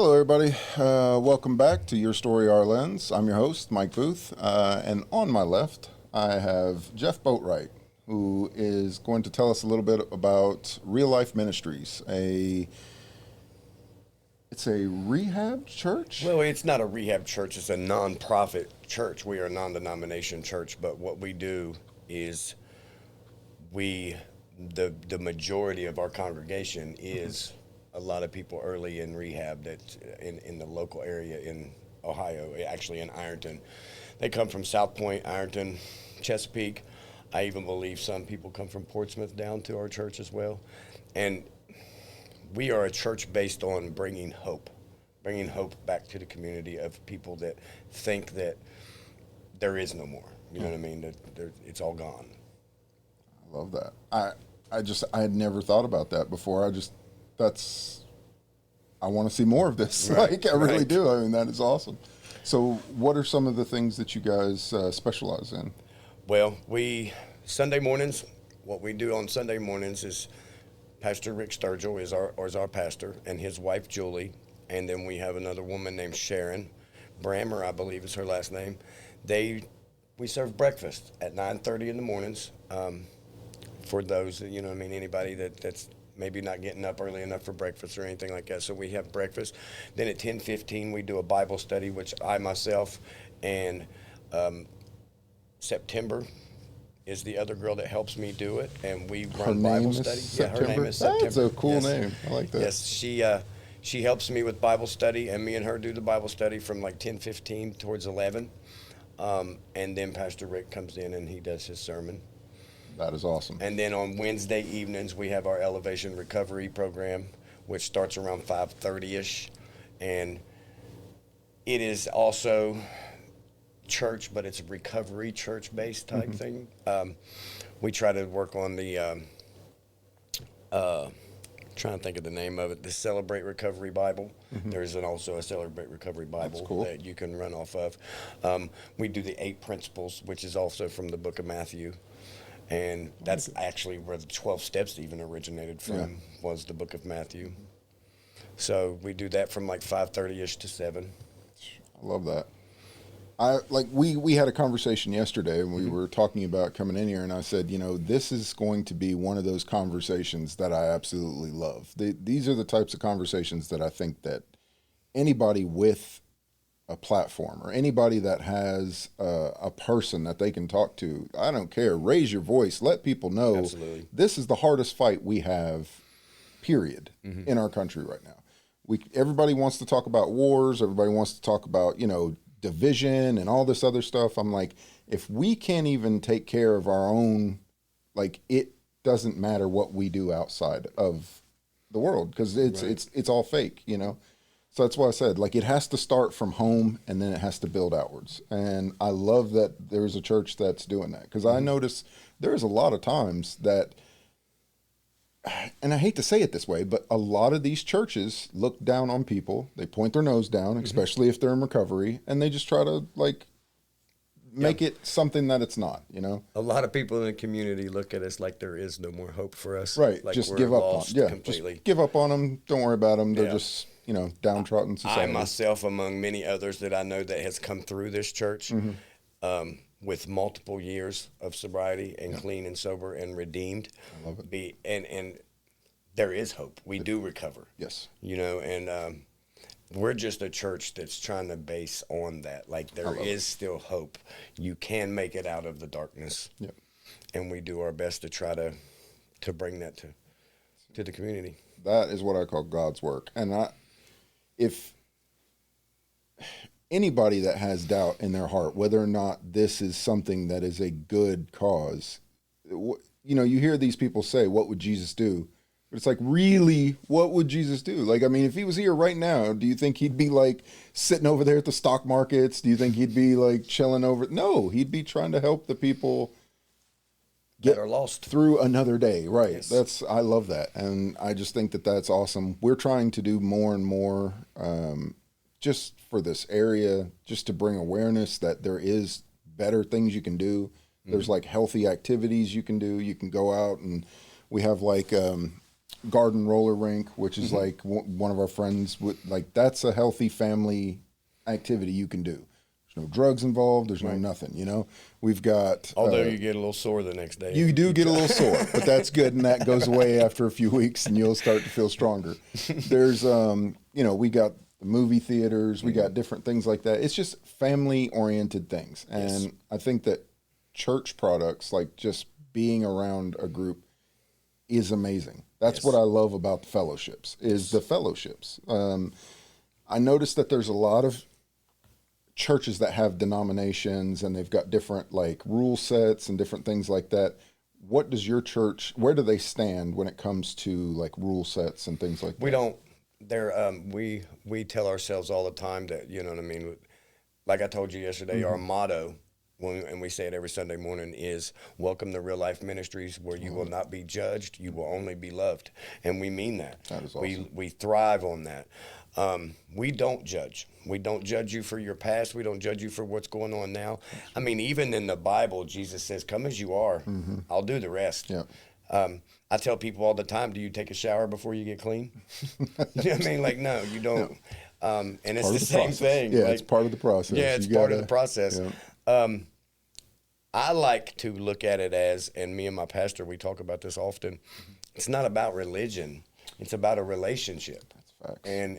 Hello, everybody. Welcome back to Your Story, Our Lens. I'm your host, Mike Booth, and on my left, I have Jeff Boatwright, who is going to tell us a little bit about Real Life Ministries. It's a rehab church? Well, it's not a rehab church. It's a non-profit church. We are a non-denomination church, but what we do is the majority of our congregation is a lot of people early in rehab that in the local area in Ohio, actually in Ironton. They come from South Point, Ironton, Chesapeake. I even believe some people come from Portsmouth down to our church as well. And we are a church based on bringing hope back to the community of people that think that there is no more. You know what I mean? That it's all gone. I love that. I had never thought about that before. I want to see more of this. Right, I really right. do. I mean, that is awesome. So what are some of the things that you guys specialize in? Well, Sunday mornings, what we do on Sunday mornings is Pastor Rick Sturgill is our pastor, and his wife Julie, and then we have another woman named Sharon Brammer, I believe is her last name. We serve breakfast at 9:30 in the mornings for those, anybody that's maybe not getting up early enough for breakfast or anything like that. So we have breakfast. Then at 10:15 we do a Bible study, which I myself and September is the other girl that helps me do it, and we run Bible study. September? Yeah, her name is September. That's a cool Yes. name. I like that. Yes, she helps me with Bible study, and me and her do the Bible study from like 10:15 towards 11, and then Pastor Rick comes in and he does his sermon. That is awesome. And then on Wednesday evenings we have our Elevation Recovery program, which starts around 5:30ish, and it is also church, but it's a recovery church-based type thing. We try to work on the trying to think of the name of it, the Celebrate Recovery Bible. There's also a Celebrate Recovery Bible cool. that you can run off of. We do the 8 principles, which is also from the book of Matthew, and that's actually where the 12 steps even originated from, was the book of Matthew. So we do that from like 5:30ish to 7. I love that. We had a conversation yesterday, and we were talking about coming in here, and I said, this is going to be one of those conversations that I absolutely love. These are the types of conversations that I think that anybody with a platform or anybody that has a person that they can talk to, I don't care, raise your voice, let people know. Absolutely. This is the hardest fight we have, period, in our country right now. Everybody wants to talk about wars. Everybody wants to talk about, division and all this other stuff. I'm like, if we can't even take care of our own, it doesn't matter what we do outside of the world, because it's all fake, So that's why I said, it has to start from home, and then it has to build outwards. And I love that there's a church that's doing that, because I notice there's a lot of times that, and I hate to say it this way, but a lot of these churches look down on people. They point their nose down, especially if they're in recovery, and they just try to make it something that it's not, A lot of people in the community look at us like there is no more hope for us. Right. Like just we're give up on lost completely. Just give up on them. Don't worry about them. They're Yeah. just, downtrodden society. I myself, among many others that I know that has come through this church, with multiple years of sobriety and clean and sober and redeemed. I love it. And there is hope. We do recover. Yes. And we're just a church that's trying to base on that. Like there is still hope. You can make it out of the darkness. Yep. And we do our best to try to bring that to the community. That is what I call God's work. And if anybody that has doubt in their heart, whether or not this is something that is a good cause, you hear these people say, what would Jesus do? But it's like, really, what would Jesus do? If he was here right now, do you think he'd be sitting over there at the stock markets? Do you think he'd be chilling over? No, he'd be trying to help the people That are lost through another day. Right. Yes. I love that. And I just think that that's awesome. We're trying to do more and more, just for this area, just to bring awareness that there is better things you can do. There's healthy activities you can do. You can go out, and we have garden roller rink, which is like one of our friends would like. That's a healthy family activity you can do. There's no drugs involved. There's no nothing. You know, we've got. Although you get a little sore the next day. You do get a little sore, but that's good, and that goes away after a few weeks, and you'll start to feel stronger. There's, you know, we got the movie theaters, we got different things like that. It's just family-oriented things, and I think that church products, like just being around a group, is amazing. That's what I love about the fellowships, is the fellowships. I noticed that there's a lot of churches that have denominations and they've got different like rule sets and different things like that. What does your church, where do they stand when it comes to like rule sets and things like that? We don't, we tell ourselves all the time that, you know what I mean? Like I told you yesterday, our motto, and we say it every Sunday morning, is welcome to Real Life Ministries, where you will not be judged, you will only be loved. And we mean that. That is awesome. We thrive on that. We don't judge. We don't judge you for your past. We don't judge you for what's going on now. I mean, even in the Bible, Jesus says, come as you are. I'll do the rest. Yeah. I tell people all the time, do you take a shower before you get clean? You know what I mean? Like, no, you don't. Yeah. And it's the same thing. Yeah, like, it's part of the process. Yeah, it's part of the process. Yeah. I like to look at it as, and me and my pastor, we talk about this often, it's not about religion. It's about a relationship. That's facts. And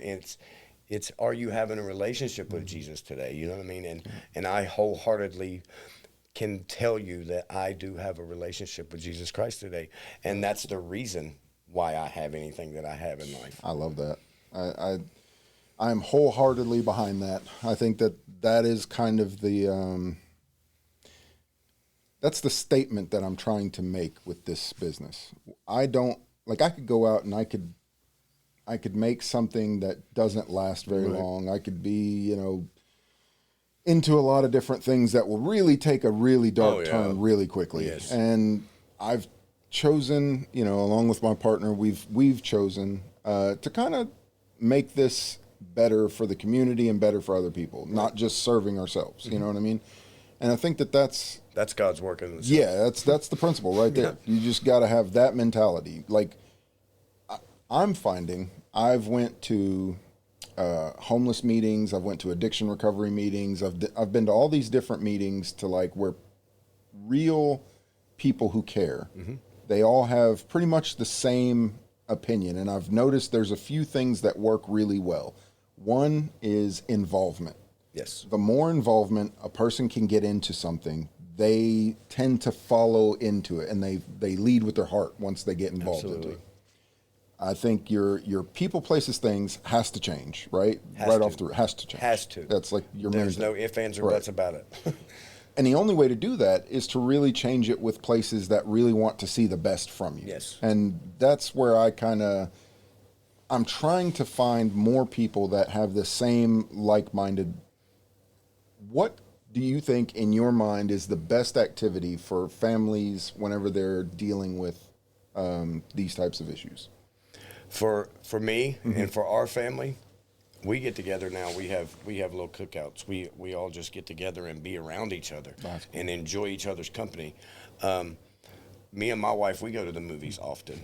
it's are you having a relationship with Jesus today? You know what I mean? And I wholeheartedly can tell you that I do have a relationship with Jesus Christ today. And that's the reason why I have anything that I have in life. I love that. I'm wholeheartedly behind that. I think that is kind of the that's the statement that I'm trying to make with this business. I don't like, I could go out and I could make something that doesn't last very long. I could be, you know, into a lot of different things that will really take a really dark turn really quickly. Yes. And I've chosen, you know, along with my partner, we've chosen to kind of make this better for the community and better for other people, not just serving ourselves. You know what I mean? And I think that's God's work in this. Yeah, that's the principle right there. You just got to have that mentality. Like I'm finding, I've went to homeless meetings, I've went to addiction recovery meetings, I've been to all these different meetings to like where real people who care, they all have pretty much the same opinion. And I've noticed there's a few things that work really well. One is involvement. Yes. The more involvement a person can get into something, they tend to follow into it, and they lead with their heart once they get involved into it. I think your people, places, things has to change, right? Has to change. Has to. That's like your There's no ifs, ands, or buts about it. And the only way to do that is to really change it with places that really want to see the best from you. Yes. And that's where I'm trying to find more people that have the same like-minded. What do you think in your mind is the best activity for families whenever they're dealing with these types of issues? For me and for our family, we get together now. We have little cookouts. We all just get together and be around each other and enjoy each other's company. Me and my wife, we go to the movies often.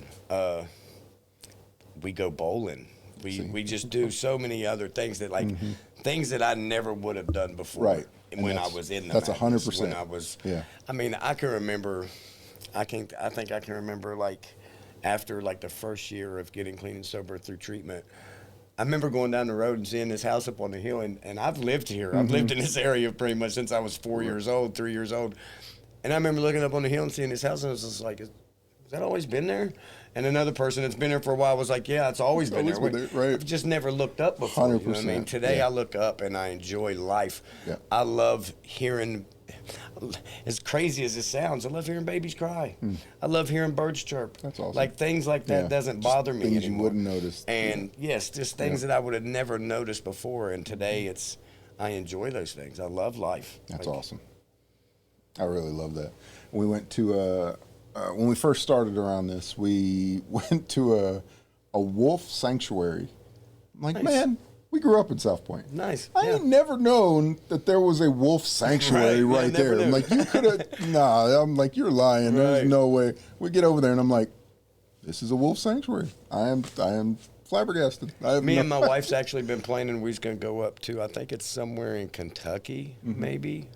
We go bowling. We just do so many other things that things that I never would have done before. Right. When I was in the that's madness, 100%. When I was, I mean, I can remember. I think I can remember like after like the first year of getting clean and sober through treatment. I remember going down the road and seeing this house up on the hill, and I've lived here. I've lived in this area pretty much since I was 3 years old. And I remember looking up on the hill and seeing this house, and I was just like, has that always been there? And another person that's been there for a while was like, yeah, it's always been there. Right. I've just never looked up before. 100%. You know what I mean? Today I look up and I enjoy life. Yeah. I love hearing, as crazy as it sounds, I love hearing babies cry. I love hearing birds chirp. That's awesome. Like things like that doesn't bother me things anymore. you wouldn't notice. And yes, just things that I would have never noticed before. And today I enjoy those things. I love life. That's awesome. I really love that. We went to when we first started around this, we went to a wolf sanctuary. I'm like, man, we grew up in South Point. Nice. I ain't never known that there was a wolf sanctuary right there. I'm like, you could have, nah, I'm like, you're lying. There's no way. We get over there and I'm like, This is a wolf sanctuary. I am flabbergasted. Me and my wife's actually been planning. We're going to go up to, I think it's somewhere in Kentucky, maybe.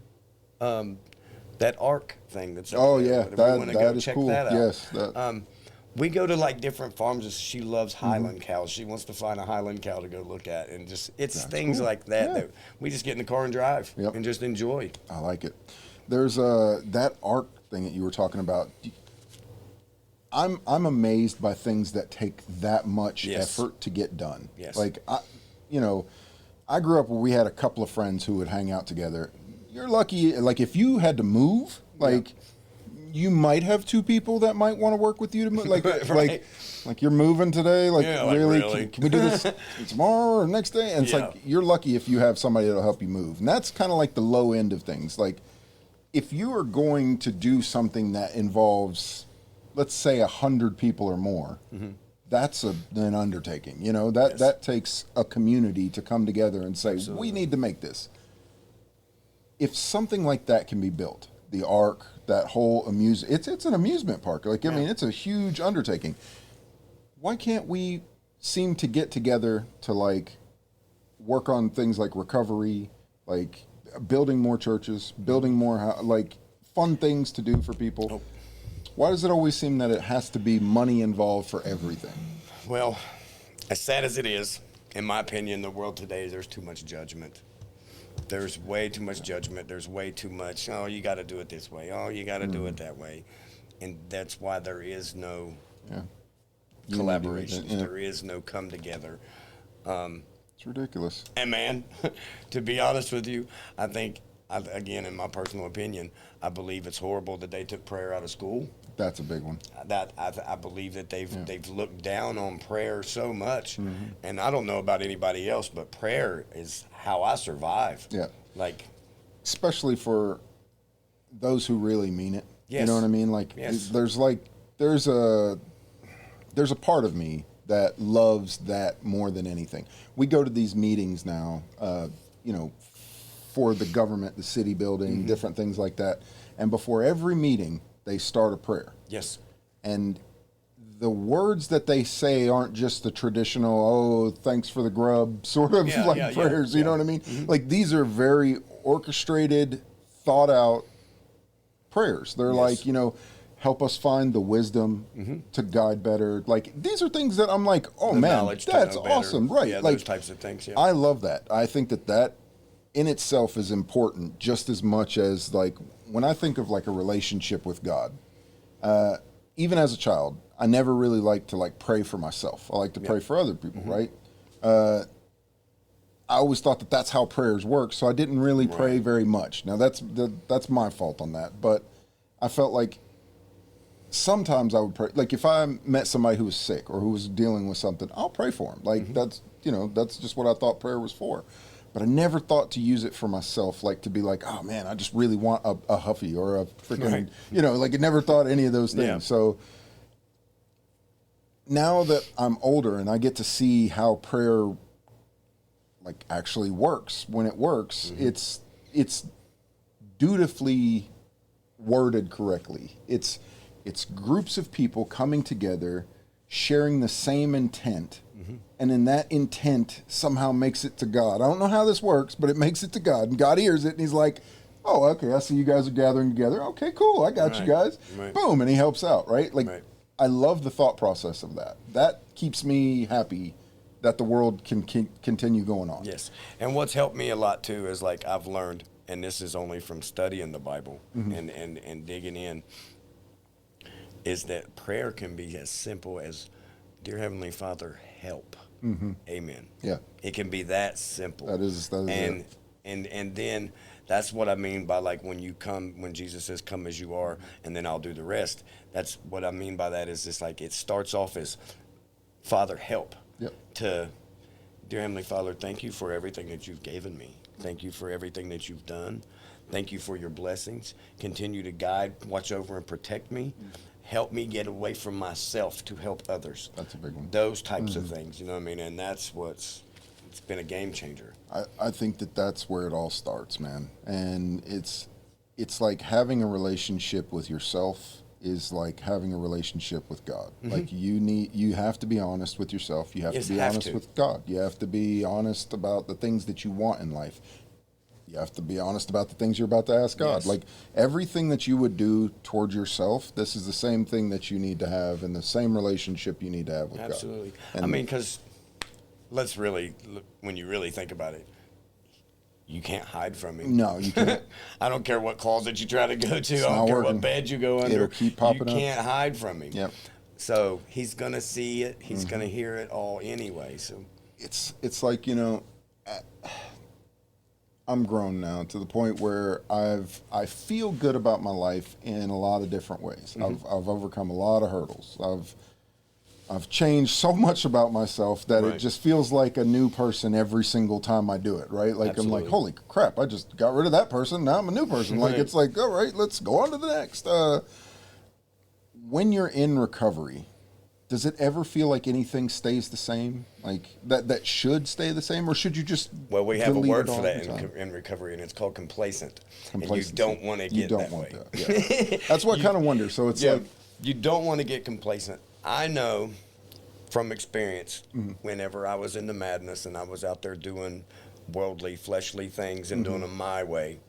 That Ark thing that's up there. That is cool. That out. Yes. We go to like different farms. She loves Highland cows. She wants to find a Highland cow to go look at, and just it's things cool. like that that we just get in the car and drive and just enjoy. I like it. There's that Ark thing that you were talking about. I'm amazed by things that take that much effort to get done. Yes. Like I grew up where we had a couple of friends who would hang out together. You're lucky. Like if you had to move, you might have two people that might want to work with you to move. Like, right. like you're moving today. Like, really? Can we do this tomorrow or next day? And it's like, you're lucky if you have somebody that'll help you move. And that's kind of like the low end of things. Like if you are going to do something that involves, let's say 100 people or more, that's an undertaking. That takes a community to come together and say, we need to make this. If something like that can be built, the Ark, that whole it's an amusement park. Like, I mean, it's a huge undertaking. Why can't we seem to get together to like work on things like recovery, like building more churches, building more like fun things to do for people? Why does it always seem that it has to be money involved for everything? Well, as sad as it is, in my opinion, the world today, there's too much judgment. There's way too much judgment. There's way too much, oh, you got to do it this way. Oh, you got to do it that way. And that's why there is no collaboration. There is no come together. It's ridiculous. And man, to be honest with you, I think, again, in my personal opinion, I believe it's horrible that they took prayer out of school. That's a big one. That I believe that they've looked down on prayer so much, and I don't know about anybody else, but prayer is how I survive. Yeah, like especially for those who really mean it. Yes. You know what I mean? Like there's a part of me that loves that more than anything. We go to these meetings now, for the government, the city building, different things like that, and before every meeting, they start a prayer. Yes. And the words that they say aren't just the traditional, oh, thanks for the grub sort of prayers. You know what I mean? Like these are very orchestrated, thought out prayers. They're like, help us find the wisdom to guide better. Like these are things that I'm like, oh man, that's awesome. Right. Yeah, like those types of things. Yeah. I love that. I think that in itself is important just as much as like when I think of like a relationship with God, even as a child, I never really liked to like pray for myself. I like to pray for other people, right? I always thought that that's how prayers work, so I didn't really pray very much. Now that's my fault on that, but I felt like sometimes I would pray. Like if I met somebody who was sick or who was dealing with something, I'll pray for them. Like that's just what I thought prayer was for. But I never thought to use it for myself, like to be like, oh man, I just really want a Huffy or a freaking, like I never thought any of those things. Yeah. So now that I'm older and I get to see how prayer like actually works, when it works, it's dutifully worded correctly. It's groups of people coming together, sharing the same intent. And in that intent somehow makes it to God. I don't know how this works, but it makes it to God. And God hears it, and he's like, oh, okay, I see you guys are gathering together. Okay, cool, I got you guys. Right. Boom, and he helps out, right? Like, I love the thought process of that. That keeps me happy that the world can continue going on. Yes, and what's helped me a lot, too, is like I've learned, and this is only from studying the Bible and digging in, is that prayer can be as simple as, Dear Heavenly Father, help. Amen. Yeah. It can be that simple. That is and then that's what I mean by like when Jesus says come as you are and then I'll do the rest. That's what I mean by that is just like it starts off as Father help. Yep. To Dear Heavenly Father, thank you for everything that you've given me. Thank you for everything that you've done. Thank you for your blessings. Continue to guide, watch over and protect me. Help me get away from myself to help others. That's a big one. Those types of things, you know what I mean? And that's it's been a game changer. I think that's where it all starts, man. And it's like having a relationship with yourself is like having a relationship with God. Like you have to be honest with yourself. You have to be honest with God. You have to be honest about the things that you want in life. You have to be honest about the things you're about to ask God. Yes. Like everything that you would do toward yourself, this is the same thing that you need to have and the same relationship you need to have with God. Absolutely. And I mean, because let's really, when you really think about it, you can't hide from him. No, you can't. I don't care what closet you try to go to. I not don't care working. what bed you go under. It'll keep popping You up. can't hide from him. Yep. So he's going to see it. He's going to hear it all anyway. So It's like, I'm grown now to the point where I feel good about my life in a lot of different ways. I've overcome a lot of hurdles. I've changed so much about myself that it just feels like a new person every single time I do it, right? Like I'm like, holy crap, I just got rid of that person. Now I'm a new person. Like it's like, all right, let's go on to the next. When you're in recovery, does it ever feel like anything stays the same? Like that should stay the same, or should you just we have a delete word it for all that the time? in recovery, and it's called complacent. Complacency. And you don't want to get that way. That. Yeah. That's what I kind of wonder. So it's like you don't want to get complacent. I know from experience, whenever I was in the madness and I was out there doing worldly, fleshly things and doing them my way,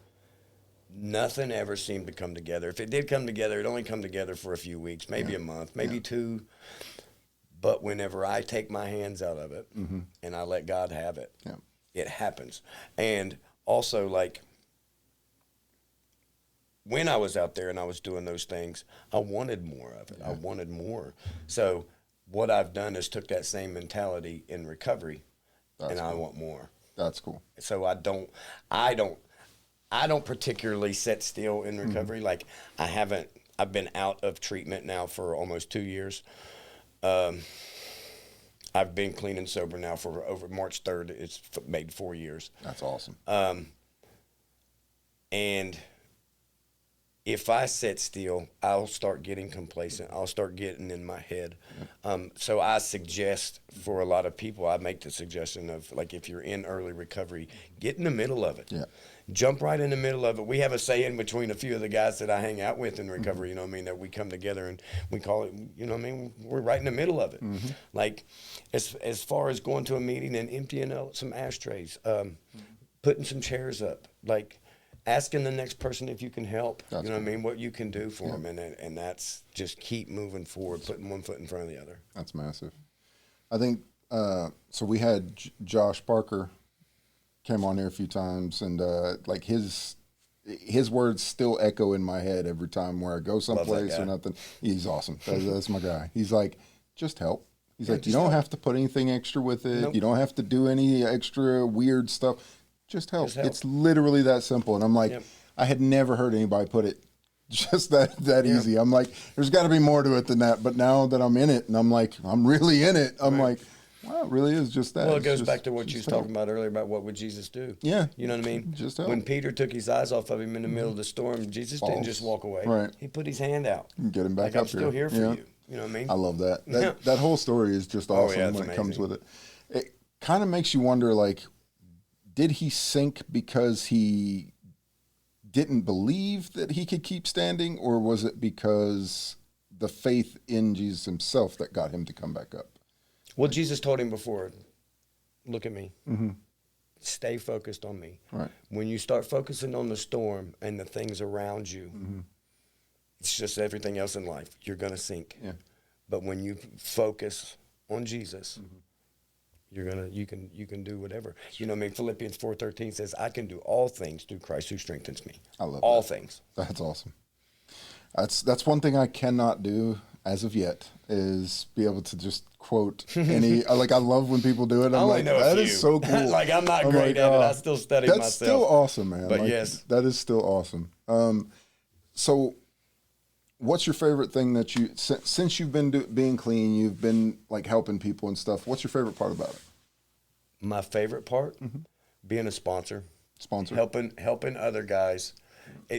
nothing ever seemed to come together. If it did come together, it only come together for a few weeks, maybe a month, maybe two. But whenever I take my hands out of it and I let God have it, it happens. And also, like, when I was out there and I was doing those things, I wanted more of it. I wanted more. So what I've done is took that same mentality in recovery, and I want more. That's cool. So I don't particularly sit still in recovery. Like I've been out of treatment now for almost 2 years. I've been clean and sober now for over March 3rd. It's made 4 years. That's awesome. And if I sit still, I'll start getting complacent. I'll start getting in my head. So I suggest for a lot of people, I make the suggestion of, like, if you're in early recovery, get in the middle of it. Yeah. Jump right in the middle of it. We have a saying between a few of the guys that I hang out with in recovery, that we come together and we call it, we're right in the middle of it. Like, as far as going to a meeting and emptying out some ashtrays, putting some chairs up, like, asking the next person if you can help, That's what you can do for them. And that's just keep moving forward, putting one foot in front of the other. That's massive. I think, so we had Josh Parker came on here a few times, and like his words still echo in my head every time where I go someplace or nothing. He's awesome. That's my guy. He's like, just help. He's like, you don't have to put anything extra with it. Nope. You don't have to do any extra weird stuff. Just help. It's literally that simple. And I'm like, I had never heard anybody put it just that easy. I'm like, there's got to be more to it than that. But now that I'm in it, and I'm like, I'm really in it, I'm like, wow, it really is just that. Well, it goes back to what you was talking about earlier about what would Jesus do. Yeah. You know what I mean? Just help. When Peter took his eyes off of him in the middle of the storm, Jesus didn't just walk away. Right. He put his hand out. Get him back like, up here. I'm still here for you. You know what I mean? I love that. That whole story is just awesome when it comes with it. It kind of makes you wonder, like, did he sink because he didn't believe that he could keep standing, or was it because the faith in Jesus himself that got him to come back up? Well, Jesus told him before, look at me. Stay focused on me. Right. When you start focusing on the storm and the things around you, it's just everything else in life. You're going to sink. Yeah. But when you focus on Jesus, you can do whatever. You know what I mean? Philippians 4:13 says, I can do all things through Christ who strengthens me. I love all that. things. That's awesome. That's one thing I cannot do as of yet, is be able to just quote any, like, I love when people do it. I'm like, that is so cool. Like, I'm not great at it. I still study myself. That's still awesome, man. But like, yes. That is still awesome. So what's your favorite thing that you, since you've been being clean, you've been like helping people and stuff, what's your favorite part about it? My favorite part? Being a sponsor. Helping other guys.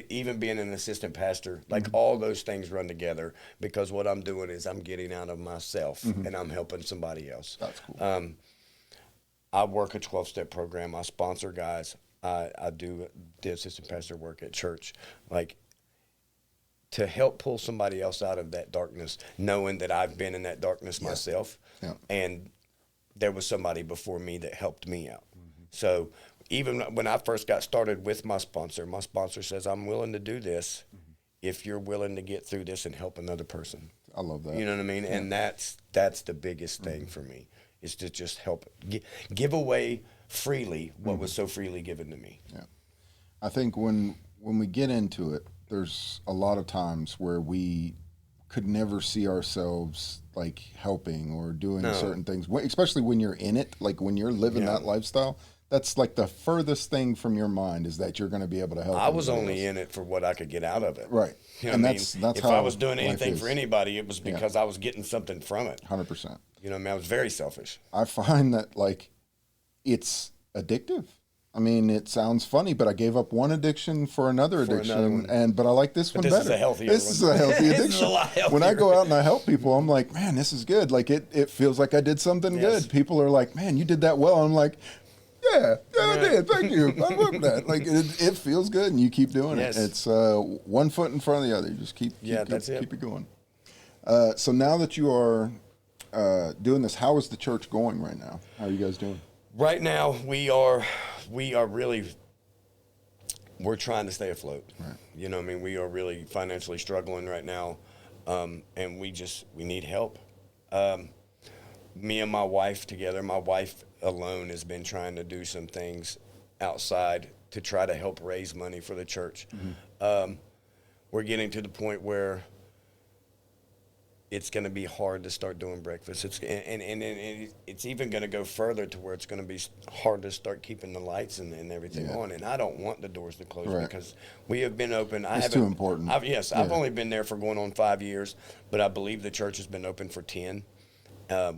Even being an assistant pastor, like all those things run together, because what I'm doing is I'm getting out of myself and I'm helping somebody else. That's cool. I work a 12-step program. I sponsor guys. I do the assistant pastor work at church. Like, to help pull somebody else out of that darkness, knowing that I've been in that darkness myself. Yeah. And there was somebody before me that helped me out. So even when I first got started with my sponsor says, I'm willing to do this if you're willing to get through this and help another person. I love that. You know what I mean? Yeah. And that's the biggest thing for me, is to just help give away freely what was so freely given to me. Yeah. I think when we get into it, there's a lot of times where we could never see ourselves like helping or doing certain things, especially when you're in it, like when you're living that lifestyle. That's like the furthest thing from your mind, is that you're going to be able to help. I was only in it for what I could get out of it. Right. You know and that's if how I was doing anything for anybody, it was because I was getting something from it. 100%. You know what I mean? I was very selfish. I find that like it's addictive. I mean, it sounds funny, but I gave up one addiction for another addiction, but I like this one better. This is a healthier one. This is a healthy addiction. This is a lot healthier. When I go out and I help people, I'm like, man, this is good. Like it feels like I did something good. People are like, man, you did that well. I'm like, yeah, I did. Thank you. I love that. Like it feels good, and you keep doing it. It's one foot in front of the other. You just keep it going. So now that you are doing this, how is the church going right now? How are you guys doing? Right now, we are really, we're trying to stay afloat. Right. You know what I mean? We are really financially struggling right now, and we need help. Me and my wife together, my wife alone has been trying to do some things outside to try to help raise money for the church. We're getting to the point where it's going to be hard to start doing breakfast. It's even going to go further to where it's going to be hard to start keeping the lights and everything on. And I don't want the doors to close because we have been open. It's too important. I've only been there for going on 5 years, but I believe the church has been open for 10.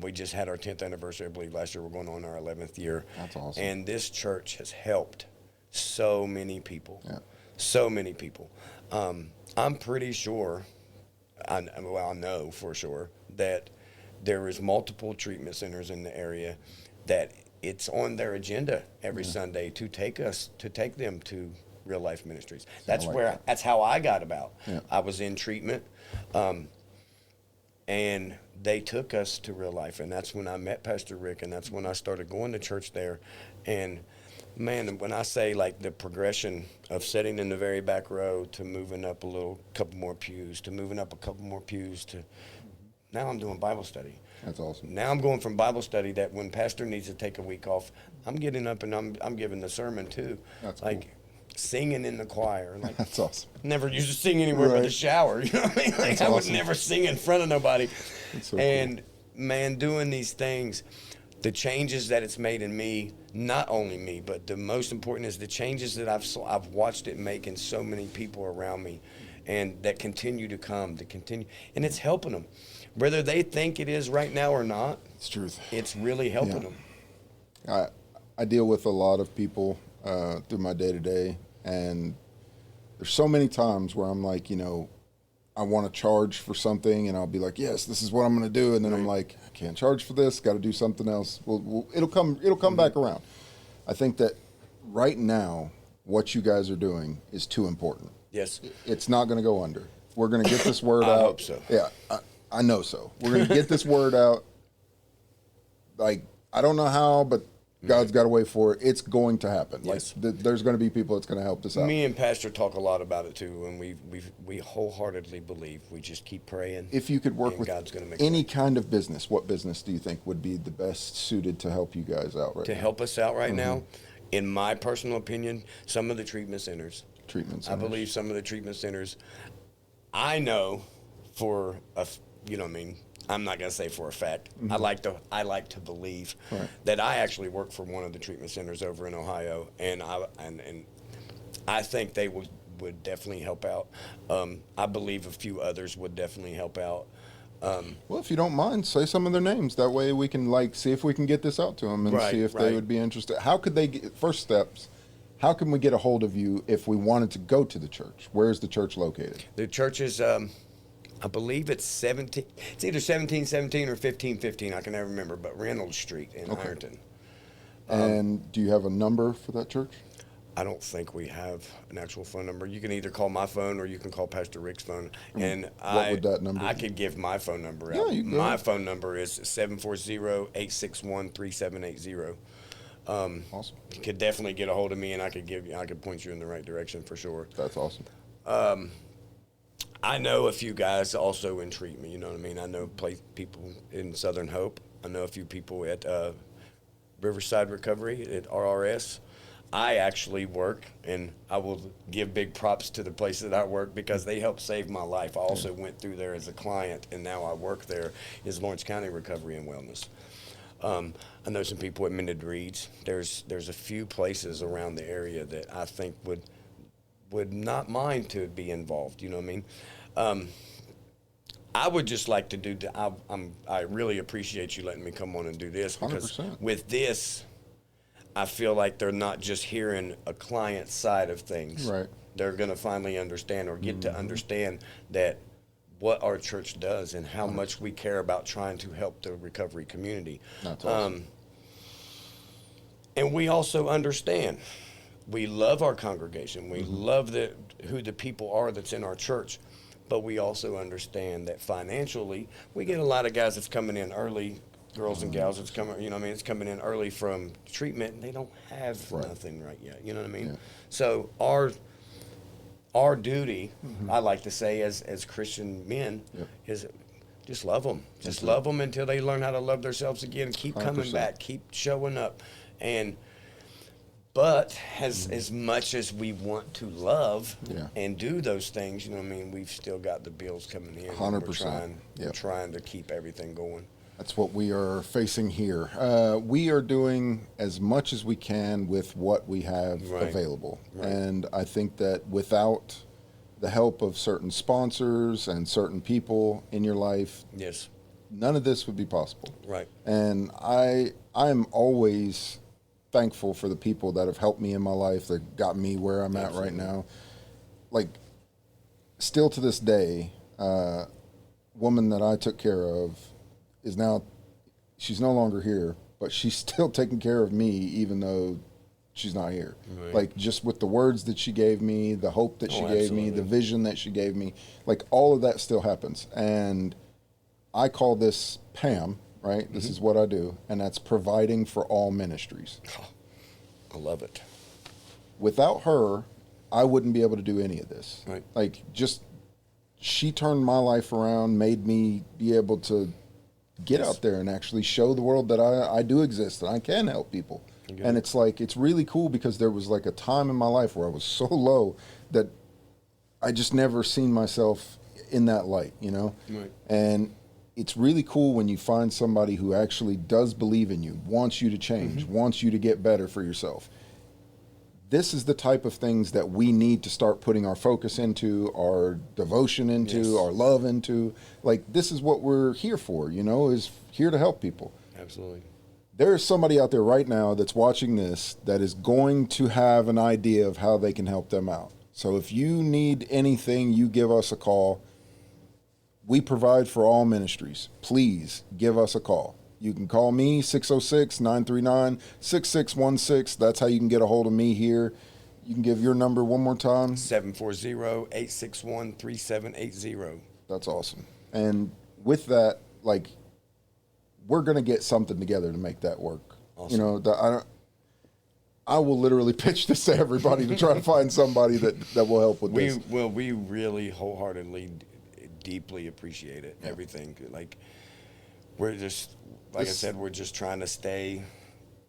We just had our 10th anniversary, I believe, last year. We're going on our 11th year. That's awesome. And this church has helped so many people. Yeah. So many people. I'm pretty sure, I know for sure, that there is multiple treatment centers in the area that it's on their agenda every Sunday to take them to Real Life Ministries. That's how I got about. Yeah. I was in treatment, and they took us to Real Life, and that's when I met Pastor Rick, and that's when I started going to church there. And man, when I say like the progression of sitting in the very back row to moving up couple more pews, to moving up a couple more pews, to now I'm doing Bible study. That's awesome. Now I'm going from Bible study that when pastor needs to take a week off, I'm getting up and I'm giving the sermon too. That's like cool. Singing in the choir. Like that's awesome. Never used to sing anywhere but the shower. You know what I mean? Like I would never sing in front of nobody. That's so and cool. Man, doing these things, the changes that it's made in me, not only me, but the most important is the changes that I've watched it make in so many people around me, and that continue to come, and it's helping them, whether they think it is right now or not. It's truth. It's really helping them. I deal with a lot of people through my day-to-day, and there's so many times where I'm like, I want to charge for something, and I'll be like, yes, this is what I'm going to do, and then I'm like, I can't charge for this, got to do something else. Well, it'll come back around. I think that right now, what you guys are doing is too important. Yes. It's not going to go under. We're going to get this word out. I hope so. Yeah, I know so. We're going to get this word out. Like, I don't know how, but God's got a way for it. It's going to happen. Yes. Like there's going to be people that's going to help this out. Me and Pastor talk a lot about it too, and we wholeheartedly believe. We just keep praying. If you could work with God's gonna make any kind of business, what business do you think would be the best suited to help you guys out right now? To help us out right now, in my personal opinion, some of the treatment centers. I believe some of the treatment centers. I know for I'm not gonna say for a fact. I like to believe that I actually work for one of the treatment centers over in Ohio, and I think they would definitely help out. I believe a few others would definitely help out. Well, if you don't mind, say some of their names. That way we can see if we can get this out to them and see if they would be interested. How could they get first steps? How can we get a hold of you if we wanted to go to the church? Where is the church located? The church is, I believe it's 17. It's either 1717 or 1515. I can never remember, but Reynolds Street in Ironton. And do you have a number for that church? I don't think we have an actual phone number. You can either call my phone or you can call Pastor Rick's phone. And What would that number I be? could give my phone number Yeah, out. you can go My ahead. phone number is 740-861-3780. Awesome. You could definitely get a hold of me, and I could point you in the right direction for sure. That's awesome. I know a few guys also in treatment. You know what I mean? I know people in Southern Hope. I know a few people at Riverside Recovery at RRS. I actually work, and I will give big props to the place that I work because they helped save my life. I also went through there as a client, and now I work there. Is Lawrence County Recovery and Wellness. I know some people at Mended Reeds. There's a few places around the area that I think would not mind to be involved. You know what I mean? I would just like to do. I really appreciate you letting me come on and do this because 100%. with this, I feel like they're not just hearing a client side of things. Right. They're going to finally understand or get to understand that what our church does and how much we care about trying to help the recovery community. That's awesome. And we also understand. We love our congregation. We love who the people are that's in our church. But we also understand that financially, we get a lot of guys that's coming in early, girls and gals that's coming, you know what I mean, it's coming in early from treatment, and they don't have nothing right yet, you know what I mean? Yeah. So our duty, I like to say as Christian men, is just love them. Just love them until they learn how to love themselves again. Keep coming 100%. back. Keep showing up. But as much as we want to love and do those things, you know what I mean, we've still got the bills coming in. 100%. We're trying to keep everything going. That's what we are facing here. We are doing as much as we can with what we have available. Right. And I think that without the help of certain sponsors and certain people in your life, Yes. none of this would be possible. Right. And I'm always thankful for the people that have helped me in my life, that got me where I'm at right now. Like, still to this day, woman that I took care of is now, she's no longer here, but she's still taking care of me even though she's not here. Right. Like, just with the words that she gave me, the hope that she gave me, the vision that she gave me, like, all of that still happens. And I call this Pam, right? This is what I do, and that's providing for all ministries. Oh, I love it. Without her, I wouldn't be able to do any of this. Right. Like, just, she turned my life around, made me be able to get out there and actually show the world that I do exist and I can help people. And it's like, it's really cool because there was like a time in my life where I was so low that I just never seen myself in that light, you know? Right. And it's really cool when you find somebody who actually does believe in you, wants you to change, wants you to get better for yourself. This is the type of things that we need to start putting our focus into, our devotion into, our love into. Like, this is what we're here for, you know, is here to help people. Absolutely. There is somebody out there right now that's watching this that is going to have an idea of how they can help them out. So if you need anything, you give us a call. We provide for all ministries. Please give us a call. You can call me, 606-939-6616. That's how you can get a hold of me here. You can give your number one more time. 740-861-3780. That's awesome. And with that, like, we're going to get something together to make that work. Awesome. You know, I will literally pitch this to everybody to try to find somebody that will help with this. We really wholeheartedly, deeply appreciate it. Everything. Like, we're just, like I said, we're just trying to stay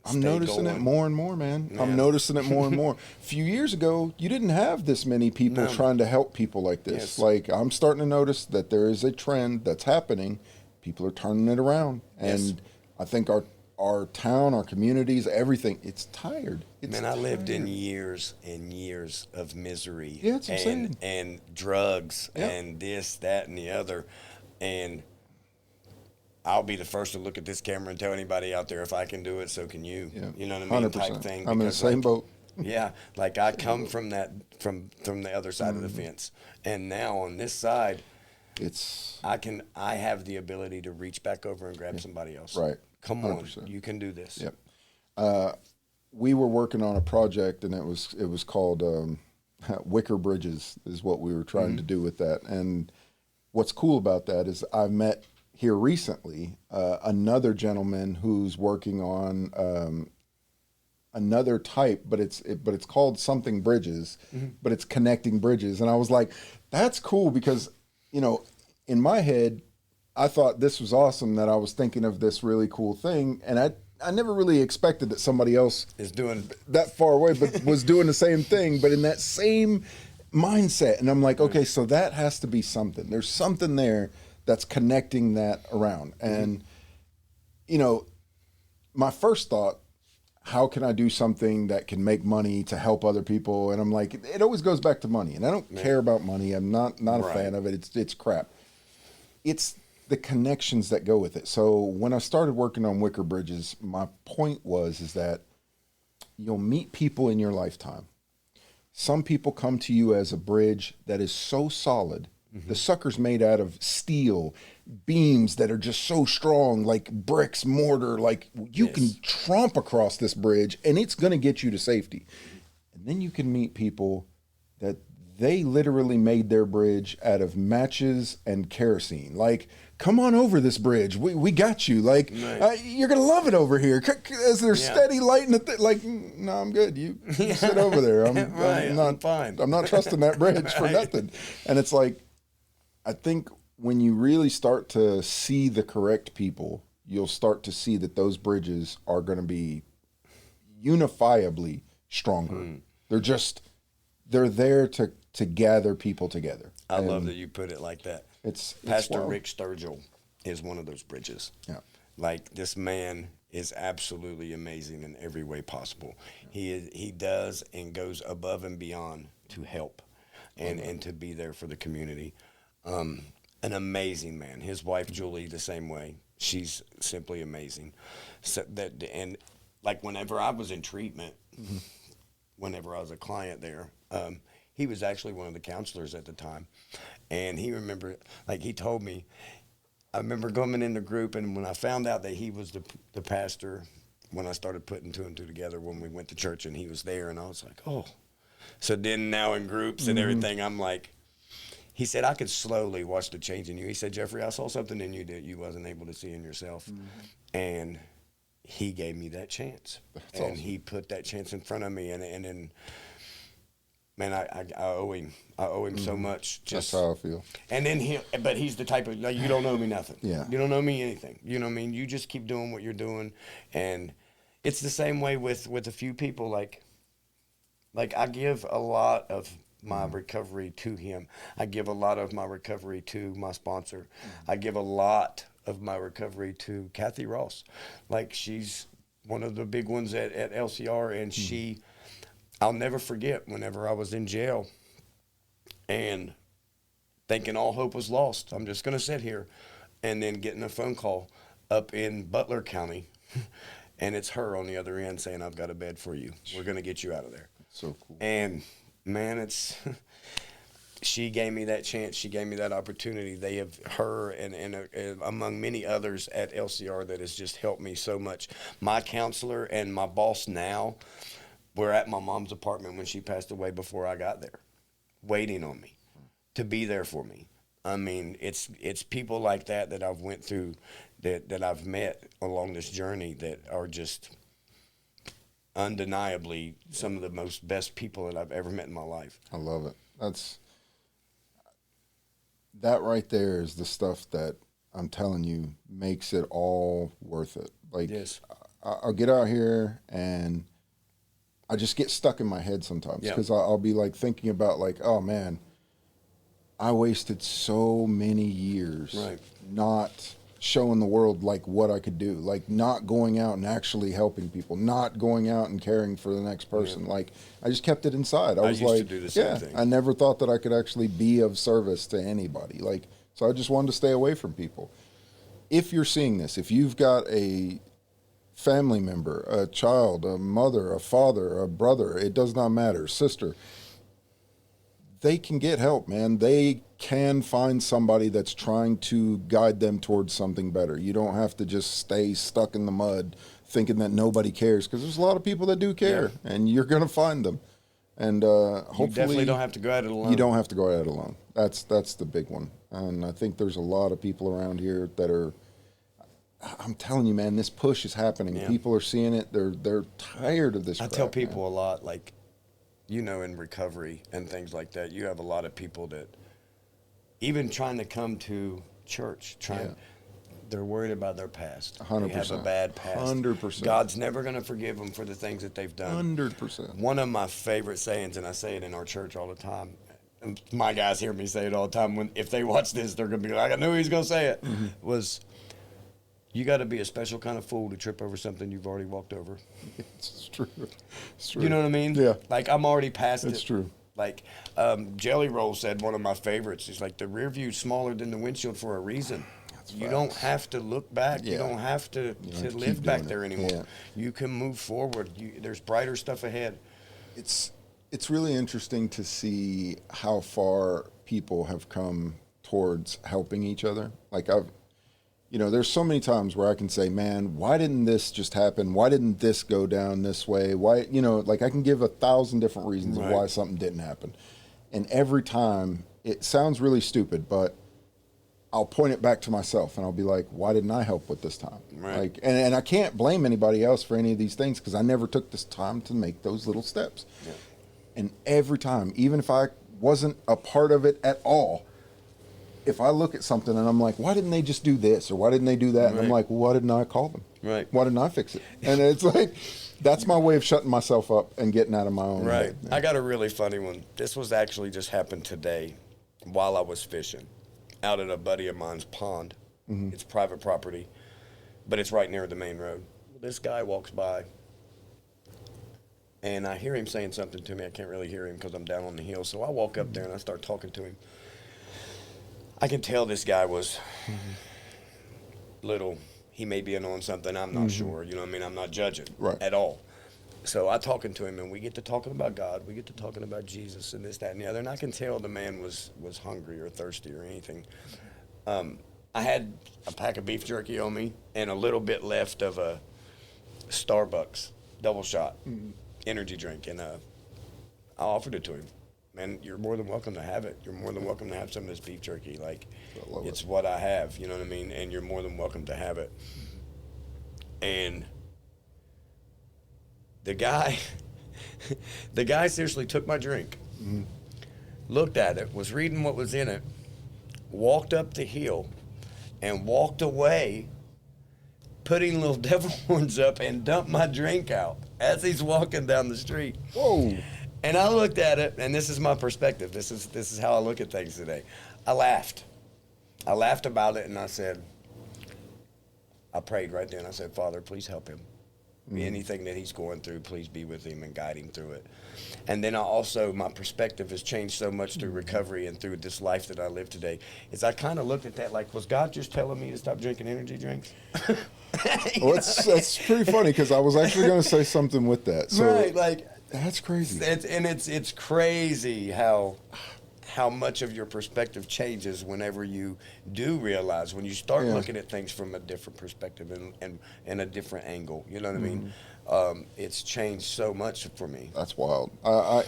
I'm noticing going. it more and more, man. I'm noticing it more and more. A few years ago, you didn't have this many people trying to help people like this. Yes. Like, I'm starting to notice that there is a trend that's happening. People are turning it around. And I think our town, our communities, everything, it's tired. I lived in years and years of misery. Yeah, that's what I'm saying. And drugs and this, that, and the other. And I'll be the first to look at this camera and tell anybody out there, if I can do it, so can you. Yeah. You know what I mean? 100%. Type thing. I'm in the same boat. Yeah, like I come from that from the other side of the fence, and now on this side, I have the ability to reach back over and grab somebody else. Right. Come 100%. on, you can do this. Yep. We were working on a project, and it was called Wicker Bridges is what we were trying to do with that. And what's cool about that is I met here recently another gentleman who's working on another type, but it's called something bridges, but it's connecting bridges. And I was like, that's cool because, you know, in my head, I thought this was awesome that I was thinking of this really cool thing. And I never really expected that somebody else is doing that far away, but was doing the same thing, but in that same mindset. And I'm like, okay, so that has to be something. There's something there that's connecting that around. And, you know, my first thought, how can I do something that can make money to help other people? And I'm like, it always goes back to money. And I don't care about money. I'm not a fan of it. It's crap. It's the connections that go with it. So when I started working on Wicker Bridges, my point is that you'll meet people in your lifetime. Some people come to you as a bridge that is so solid. The sucker's made out of steel, beams that are just so strong, like bricks, mortar, like you can tromp across this bridge and it's going to get you to safety. And then you can meet people that they literally made their bridge out of matches and kerosene. Like, come on over this bridge. We got you. Like, you're going to love it over here. As they're steady lighting it, like, no, I'm good. You sit over there. I'm fine. I'm not trusting that bridge for nothing. And it's like, I think when you really start to see the correct people, you'll start to see that those bridges are going to be unifiably stronger. They're there to gather people together. I love that you put it like that. It's Pastor wild. Rick Sturgill is one of those bridges. Yeah. Like, this man is absolutely amazing in every way possible. He does and goes above and beyond to help and to be there for the community. An amazing man. His wife Julie the same way. She's simply amazing. So and like whenever I was in treatment, whenever I was a client there, he was actually one of the counselors at the time, and he told me. I remember coming in the group, and when I found out that he was the pastor, when I started putting two and two together when we went to church, and he was there, and I was like, oh. So then now in groups and everything, I'm like. He said, I could slowly watch the change in you. He said, Jeffrey, I saw something in you that you wasn't able to see in yourself. And he gave me that chance. That's awesome. He put that chance in front of me. And then, man, I owe him. I owe him so much. That's how I feel. And then but he's the type of, like, you don't owe me nothing. Yeah. You don't owe me anything. You know what I mean? You just keep doing what you're doing. And it's the same way with a few people. Like I give a lot of my recovery to him. I give a lot of my recovery to my sponsor. I give a lot of my recovery to Kathy Ross. Like, she's one of the big ones at LCR, and I'll never forget whenever I was in jail and thinking all hope was lost. I'm just going to sit here, and then getting a phone call up in Butler County, and it's her on the other end saying, I've got a bed for you. We're going to get you out of there. So cool. And man, she gave me that chance. She gave me that opportunity. They have her and among many others at LCR that has just helped me so much. My counselor and my boss now were at my mom's apartment when she passed away before I got there, waiting on me to be there for me. I mean, it's people like that I've went through, that I've met along this journey that are just undeniably some of the most best people that I've ever met in my life. I love it. That right there is the stuff that I'm telling you makes it all worth it. Like, yes. I'll get out here and I just get stuck in my head sometimes because I'll be like thinking about like, oh man, I wasted so many years not showing the world like what I could do, like not going out and actually helping people, not going out and caring for the next person. Like, I just kept it inside. I was used like, to do the same thing. I never thought that I could actually be of service to anybody. Like, so I just wanted to stay away from people. If you're seeing this, if you've got a family member, a child, a mother, a father, a brother, it does not matter, sister, they can get help, man. They can find somebody that's trying to guide them towards something better. You don't have to just stay stuck in the mud thinking that nobody cares, because there's a lot of people that do care, and you're going to find them. And hopefully, you definitely don't have to go at it alone. You don't have to go at it alone. That's the big one. And I think there's a lot of people around here that are. I'm telling you, man, this push is happening. Yeah. People are seeing it. They're tired of this. I tell people a lot, like, in recovery and things like that, you have a lot of people that even trying to come to church, they're worried about their past. 100%. They have a bad past. 100%. God's never going to forgive them for the things that they've done. 100%. One of my favorite sayings, and I say it in our church all the time, and my guys hear me say it all the time, if they watch this, they're going to be like, I knew he was going to say it, was, you got to be a special kind of fool to trip over something you've already walked over. It's true. It's true. You know what I mean? Yeah. Like, I'm already past it. It's true. Like, Jelly Roll said, one of my favorites, is like, the rear view's smaller than the windshield for a reason. You don't have to look back. Yeah. You don't have to live back there anymore. Yeah. You can move forward. There's brighter stuff ahead. It's really interesting to see how far people have come towards helping each other. Like, there's so many times where I can say, man, why didn't this just happen? Why didn't this go down this way? Why, like, I can give 1,000 different reasons of why something didn't happen. And every time, it sounds really stupid, but I'll point it back to myself and I'll be like, why didn't I help with this time? Right. Like, and I can't blame anybody else for any of these things, because I never took this time to make those little steps. Yeah. And every time, even if I wasn't a part of it at all, if I look at something and I'm like, why didn't they just do this? Or why didn't they do that? And I'm like, well, why didn't I call them? Right. Why didn't I fix it? And it's like, that's my way of shutting myself up and getting out of my own Right. head. I got a really funny one. This was actually just happened today while I was fishing out at a buddy of mine's pond. Mm-hmm. It's private property, but it's right near the main road. This guy walks by, and I hear him saying something to me. I can't really hear him because I'm down on the hill. So I walk up there and I start talking to him. I can tell this guy was little. He may be on something. I'm not sure. You know what I mean? I'm not judging at all. So I talking to him, and we get to talking about God. We get to talking about Jesus and this, that, and the other. And I can tell the man was hungry or thirsty or anything. I had a pack of beef jerky on me and a little bit left of a Starbucks double shot energy drink, and I offered it to him. Man, you're more than welcome to have it. You're more than welcome to have some of this beef jerky. Like, it's what I have, you know what I mean? And you're more than welcome to have it. And the guy seriously took my drink, looked at it, was reading what was in it, walked up the hill, and walked away, putting little devil horns up, and dumped my drink out as he's walking down the street. Whoa. And I looked at it, and this is my perspective. This is how I look at things today. I laughed. I laughed about it, and I said, I prayed right then. I said, Father, please help him. Anything that he's going through, please be with him and guide him through it. And then my perspective has changed so much through recovery and through this life that I live today, is I kind of looked at that like, was God just telling me to stop drinking energy drinks? Well, that's pretty funny, because I was actually going to say something with that. So, right, like, that's crazy. It's crazy how much of your perspective changes whenever you do realize, when you start looking at things from a different perspective and a different angle. You know what I mean? It's changed so much for me. That's wild.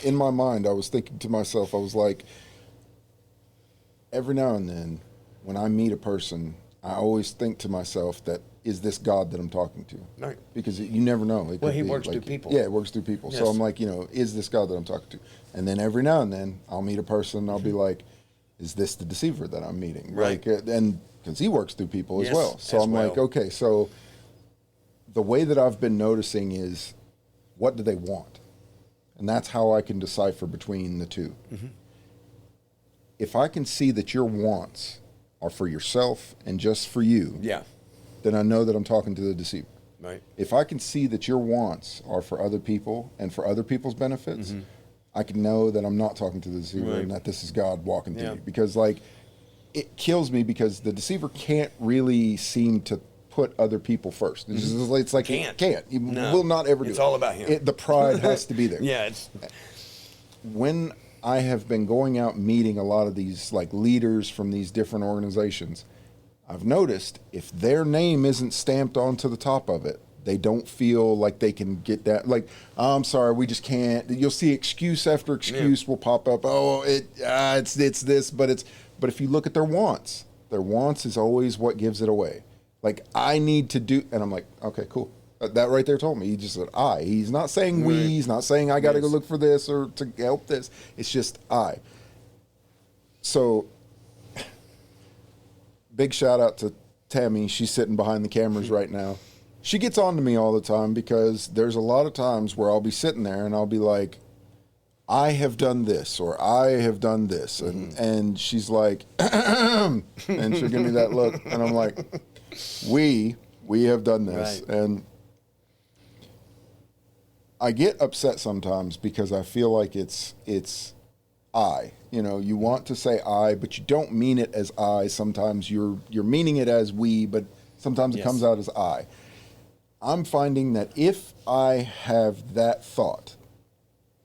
In my mind, I was thinking to myself, I was like, every now and then when I meet a person, I always think to myself that, is this God that I'm talking to? Right. Because you never know. Well, he works through people. Yeah, it works through people. Yes. So I'm like, is this God that I'm talking to? And then every now and then I'll meet a person and I'll be like, is this the deceiver that I'm meeting? Right. Like, and because he works through people as well. So I'm like, okay, so the way that I've been noticing is, what do they want? And that's how I can decipher between the two. Mm-hmm. If I can see that your wants are for yourself and just for you, then I know that I'm talking to the deceiver. Right. If I can see that your wants are for other people and for other people's benefits, I can know that I'm not talking to the deceiver and that this is God walking through you. Because, like, it kills me, because the deceiver can't really seem to put other people first. It's like he can't. He will not ever do it. It's all about him. The pride has to be there. Yeah. When I have been going out meeting a lot of these, like, leaders from these different organizations, I've noticed if their name isn't stamped onto the top of it, They don't feel like they can get that. Like, I'm sorry, we just can't. You'll see excuse after excuse will pop up. Oh, it's this, but if you look at their wants is always what gives it away. Like, I need to do, and I'm like, okay, cool. That right there told me. He just said I. He's not saying we. He's not saying I got to go look for this or to help this. It's just I. So, big shout out to Tammy. She's sitting behind the cameras right now. She gets on to me all the time because there's a lot of times where I'll be sitting there and I'll be like, I have done this or I have done this. And she's like, and she'll give me that look. And I'm like, we have done this. Right. And I get upset sometimes because I feel like it's I. You know, you want to say I, but you don't mean it as I. Sometimes you're meaning it as we, but sometimes it comes out as I. I'm finding that if I have that thought,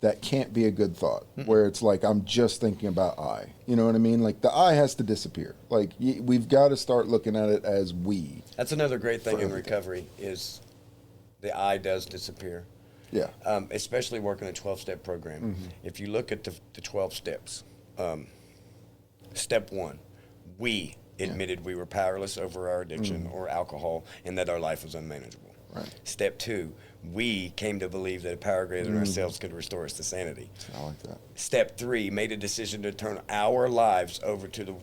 that can't be a good thought, where it's like I'm just thinking about I. You know what I mean? Like, the I has to disappear. Like, we've got to start looking at it as we. That's another great thing in recovery is the I does disappear. Yeah. Especially working a 12-step program. If you look at the 12 steps, step 1, we admitted we were powerless over our addiction or alcohol and that our life was unmanageable. Right. Step 2, we came to believe that a power greater than ourselves could restore us to sanity. I like that. Step 3, made a decision to turn our lives over to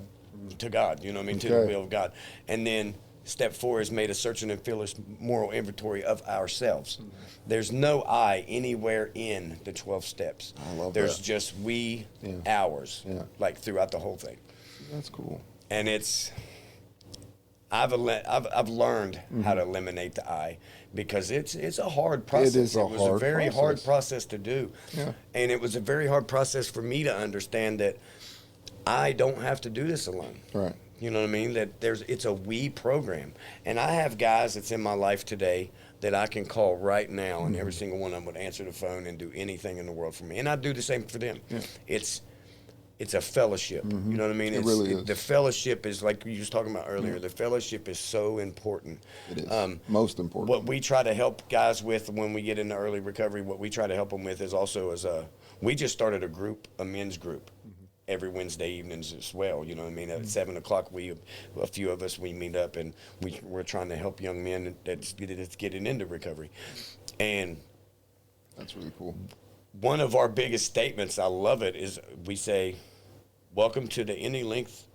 God, you know what I mean, to the will of God. And then step 4 is made a searching and fearless moral inventory of ourselves. There's no I anywhere in the 12 steps. I love There's that. just we, ours, like throughout the whole thing. That's cool. And I've learned how to eliminate the I because it's a hard process. It was a very hard process to do. Yeah. And it was a very hard process for me to understand that I don't have to do this alone. Right. You know what I mean? That it's a we program. And I have guys that's in my life today that I can call right now and every single one of them would answer the phone and do anything in the world for me. And I do the same for them. Yeah. It's a fellowship. You know what I mean? It really is. The fellowship is like you was talking about earlier. The fellowship is so important. It is. Most important. What we try to help guys with when we get into early recovery, what we try to help them with is also we just started a men's group. Every Wednesday evenings as well, you know what I mean? At 7 o'clock, a few of us, we meet up and we're trying to help young men that's getting into recovery. And that's really cool. One of our biggest statements, I love it, is we say, welcome to the any length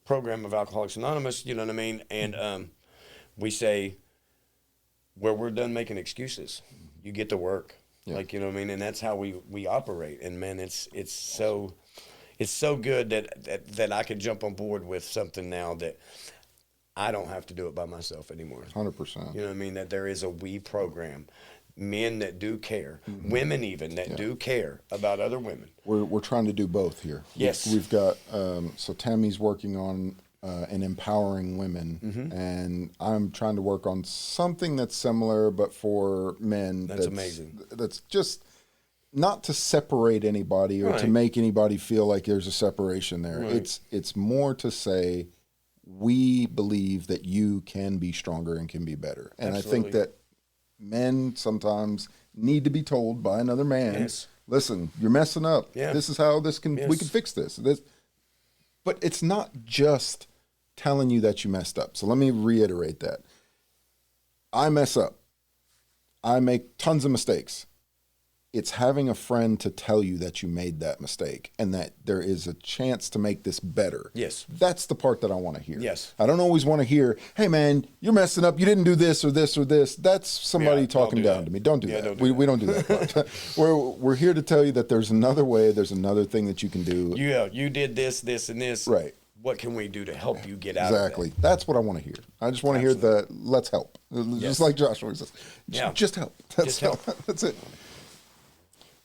program of Alcoholics Anonymous, you know what I mean? And we say, where we're done making excuses, you get to work. Yeah. Like, you know what I mean? And that's how we operate. And man, it's so good that I can jump on board with something now that I don't have to do it by myself anymore. 100%. You know what I mean? That there is a we program. Men that do care, women even that do care about other women. We're trying to do both here. Yes. We've got, so Tammy's working on and empowering women, and I'm trying to work on something that's similar, but for men. That's amazing. That's just not to separate anybody or to make anybody feel like there's a separation there. Right. It's more to say, we believe that you can be stronger and can be better. And absolutely. I think that men sometimes need to be told by another man, listen, you're messing up. Yeah. This is how we can fix this. But it's not just telling you that you messed up. So let me reiterate that. I mess up. I make tons of mistakes. It's having a friend to tell you that you made that mistake and that there is a chance to make this better. Yes. That's the part that I want to hear. Yes. I don't always want to hear, hey, man, you're messing up. You didn't do this or this or this. That's somebody talking down to me. Don't do that. We don't do that. We're here to tell you that there's another way. There's another thing that you can do. Yeah, you did this, and this. Right. What can we do to help you get out exactly. of that? That's what I want to hear. I just want to hear the let's help. Just like Joshua says. Just help. That's it.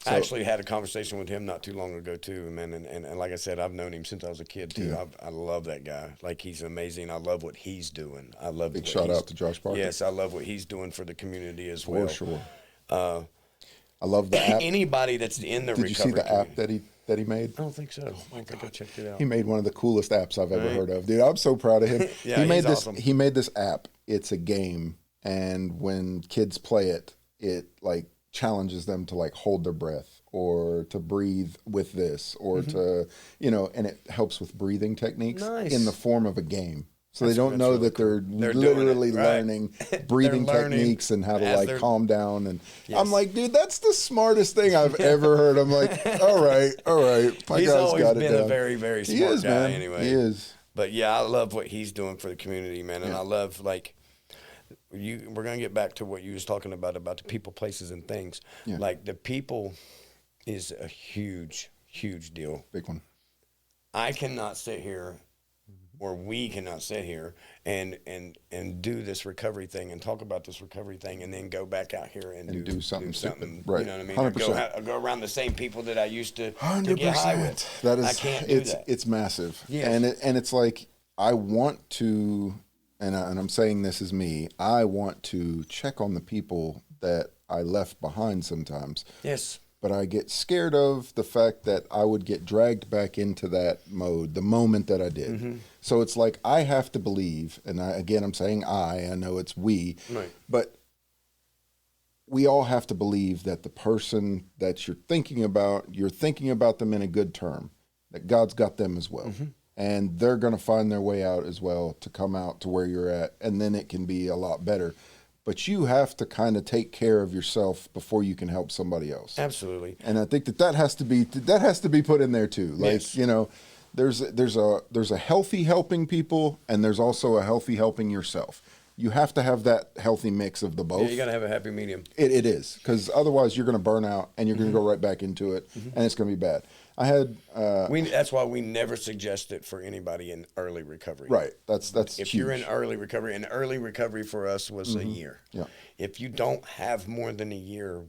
So, I actually had a conversation with him not too long ago too, man. And like I said, I've known him since I was a kid too. Yeah. I love that guy. Like, he's amazing. I love what he's doing. I love big shout out to Josh Parker. Yes, I love what he's doing for the community as well. For sure. I love the app. Anybody that's in the recovery. Did you see the app that he made? I don't think so. Oh my God, I checked it out. He made one of the coolest apps I've ever heard of, dude. I'm so proud of him. He made awesome. He made this app. It's a game. and when kids play it, it like challenges them to like hold their breath or to breathe with this or to, you know, and it helps with breathing techniques in the form of a game. So they don't know that they're literally learning breathing techniques and how to like calm down. And I'm like, dude, that's the smartest thing I've ever heard. I'm like, all right. My he's guy's always got it been down. a very, very smart guy man. anyway. He is. But yeah, I love what he's doing for the community, man. And I love like, we're going to get back to what you was talking about the people, places, and things. Yeah. Like the people is a huge, huge deal. Big one. I cannot sit here, or we cannot sit here and do this recovery thing and talk about this recovery thing and then go back out here and do something stupid. Right. You know what I mean? 100%. Go around the same people that I used to get 100%. high with. That is, I can't do that. It's massive. Yes. And it's like, I want to, and I'm saying this is me, I want to check on the people that I left behind sometimes. Yes. But I get scared of the fact that I would get dragged back into that mode the moment that I did. Mm-hmm. So it's like I have to believe, and I'm saying I know it's we, right. But we all have to believe that the person that you're thinking about them in a good term, that God's got them as well. Mm-hmm. And they're going to find their way out as well to come out to where you're at, and then it can be a lot better. But you have to kind of take care of yourself before you can help somebody else. Absolutely. And I think that has to be put in there too. Like, yes. You know, there's a healthy helping people, and there's also a healthy helping yourself. You have to have that healthy mix of the both. Yeah, you got to have a happy medium. It is, because otherwise you're going to burn out and you're going to go right back into it, and it's going to be bad. I had that's why we never suggest it for anybody in early recovery. Right. That's if huge. You're in early recovery, and early recovery for us was a year. Yeah. If you don't have more than a year,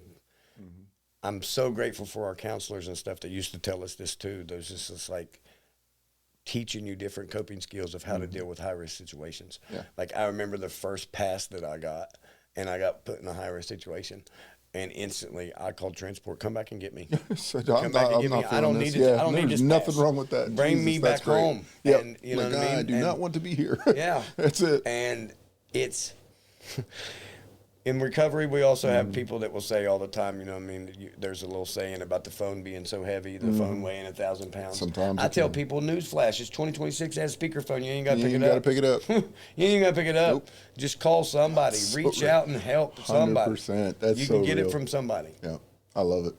I'm so grateful for our counselors and stuff that used to tell us this too. There's just like teaching you different coping skills of how to deal with high risk situations. Yeah. Like I remember the first pass that I got, and I got put in a high risk situation. And instantly, I called transport. Come back and get me. So come back and get me. I don't need it. I don't need this. There's nothing pass. wwhat that. Bring me back home. Yeah. And you know what I mean? I do not want to be here. Yeah. That's it. And it's in recovery. We also have people that will say all the time. You know what I mean? There's a little saying about the phone being so heavy, the phone weighing 1,000 pounds. Sometimes I tell people, newsflash, it's 2026. It has a speakerphone. You ain't got to pick it up. You got to pick it up. You ain't got to pick it up. Nope. Just call somebody. Reach out and help somebody. 100%. That's you so can get real. it from somebody. Yeah. I love it.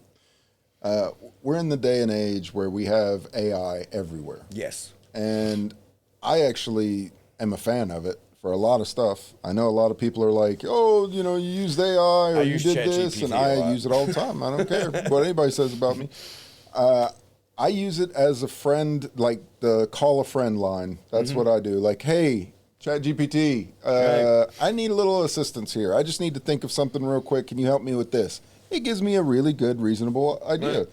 We're in the day and age where we have AI everywhere. Yes. And I actually am a fan of it for a lot of stuff. I know a lot of people are like, oh, you know, you used AI or you did this, and I use it all the time. I don't care what anybody says about me. I use it as a friend, like the call a friend line. That's what I do. Like, hey, ChatGPT, I need a little assistance here. I just need to think of something real quick. Can you help me with this? It gives me a really good, reasonable idea. Right.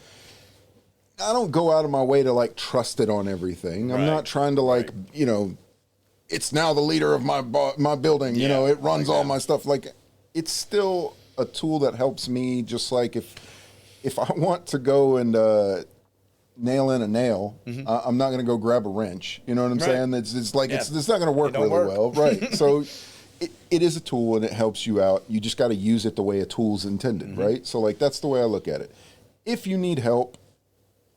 I don't go out of my way to like trust it on everything. I'm not trying to like, you know, it's now the leader of my building. You know, it runs all my stuff. Like, it's still a tool that helps me. Just like if I want to go and nail in a nail, I'm not going to go grab a wrench. You know what I'm saying? It's like it's not going to work really well, right? So. It is a tool, and it helps you out. You just got to use it the way a tool's intended, right? So, like, that's the way I look at it. If you need help,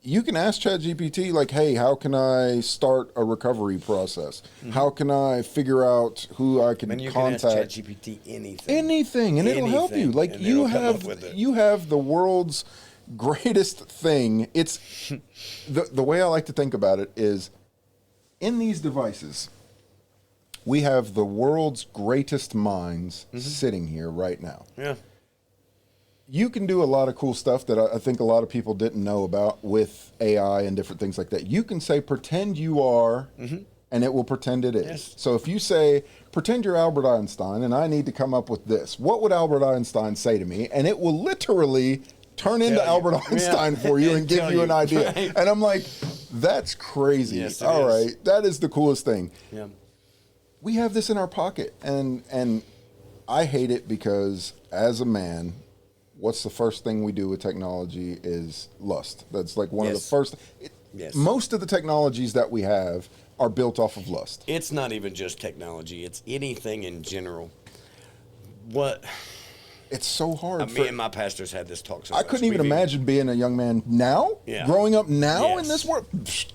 you can ask ChatGPT, like, hey, how can I start a recovery process? How can I figure out who I can contact? Can ask ChatGPT anything. Anything, and it'll help you. Like, you have the world's greatest thing. It's the way I like to think about it is in these devices, we have the world's greatest minds sitting here right now. Yeah. You can do a lot of cool stuff that I think a lot of people didn't know about with AI and different things like that. You can say, pretend you are, and it will pretend it is. Yes. So if you say, pretend you're Albert Einstein, and I need to come up with this, what would Albert Einstein say to me? And it will literally turn into Albert Einstein for you and give you an idea. Right. And I'm like, that's crazy. Yes, all right. That is the coolest thing. Yeah. We have this in our pocket, and I hate it because as a man, what's the first thing we do with technology is lust. That's like one of the first. Most of the technologies that we have are built off of lust. It's not even just technology. It's anything in general. what It's so hard. me and my pastors had this talk. So I couldn't even imagine being a young man now, growing up now in this world.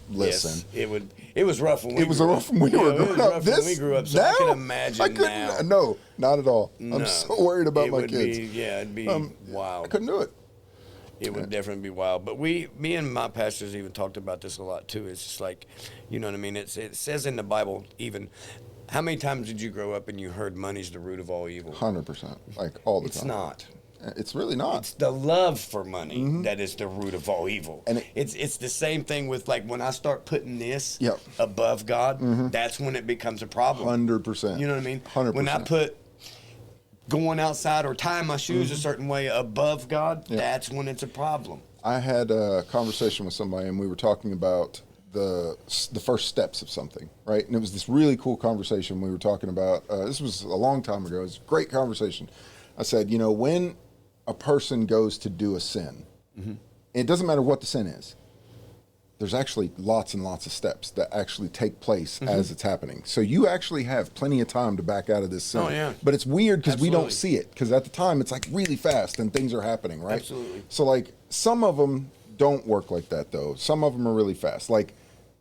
Listen, it was rough when we grew up. When we were growing up. So now, I can imagine now. No, not at all. No, I'm so worried about my kids. It'd be wild. I couldn't do it. It would definitely be wild. But me and my pastors even talked about this a lot too. It's just like, you know what I mean? It says in the Bible even, how many times did you grow up and you heard money's the root of all evil? 100%. Like all the time. It's not. It's really not. It's the love for money that is the root of all evil. And it's the same thing with, like, when I start putting this above God, that's when it becomes a problem. 100%. You know what I mean? 100%. When I put going outside or tying my shoes a certain way above God, that's when it's a problem. I had a conversation with somebody, and we were talking about the first steps of something, right? And it was this really cool conversation we were talking about. This was a long time ago. It was a great conversation. I said, you know, when a person goes to do a sin, it doesn't matter what the sin is, there's actually lots and lots of steps that actually take place as it's happening. So you actually have plenty of time to back out of this sin. Oh, yeah. But it's weird because we don't see it, because at the time it's like really fast and things are happening, right? Absolutely. So like some of them don't work like that though. Some of them are really fast. Like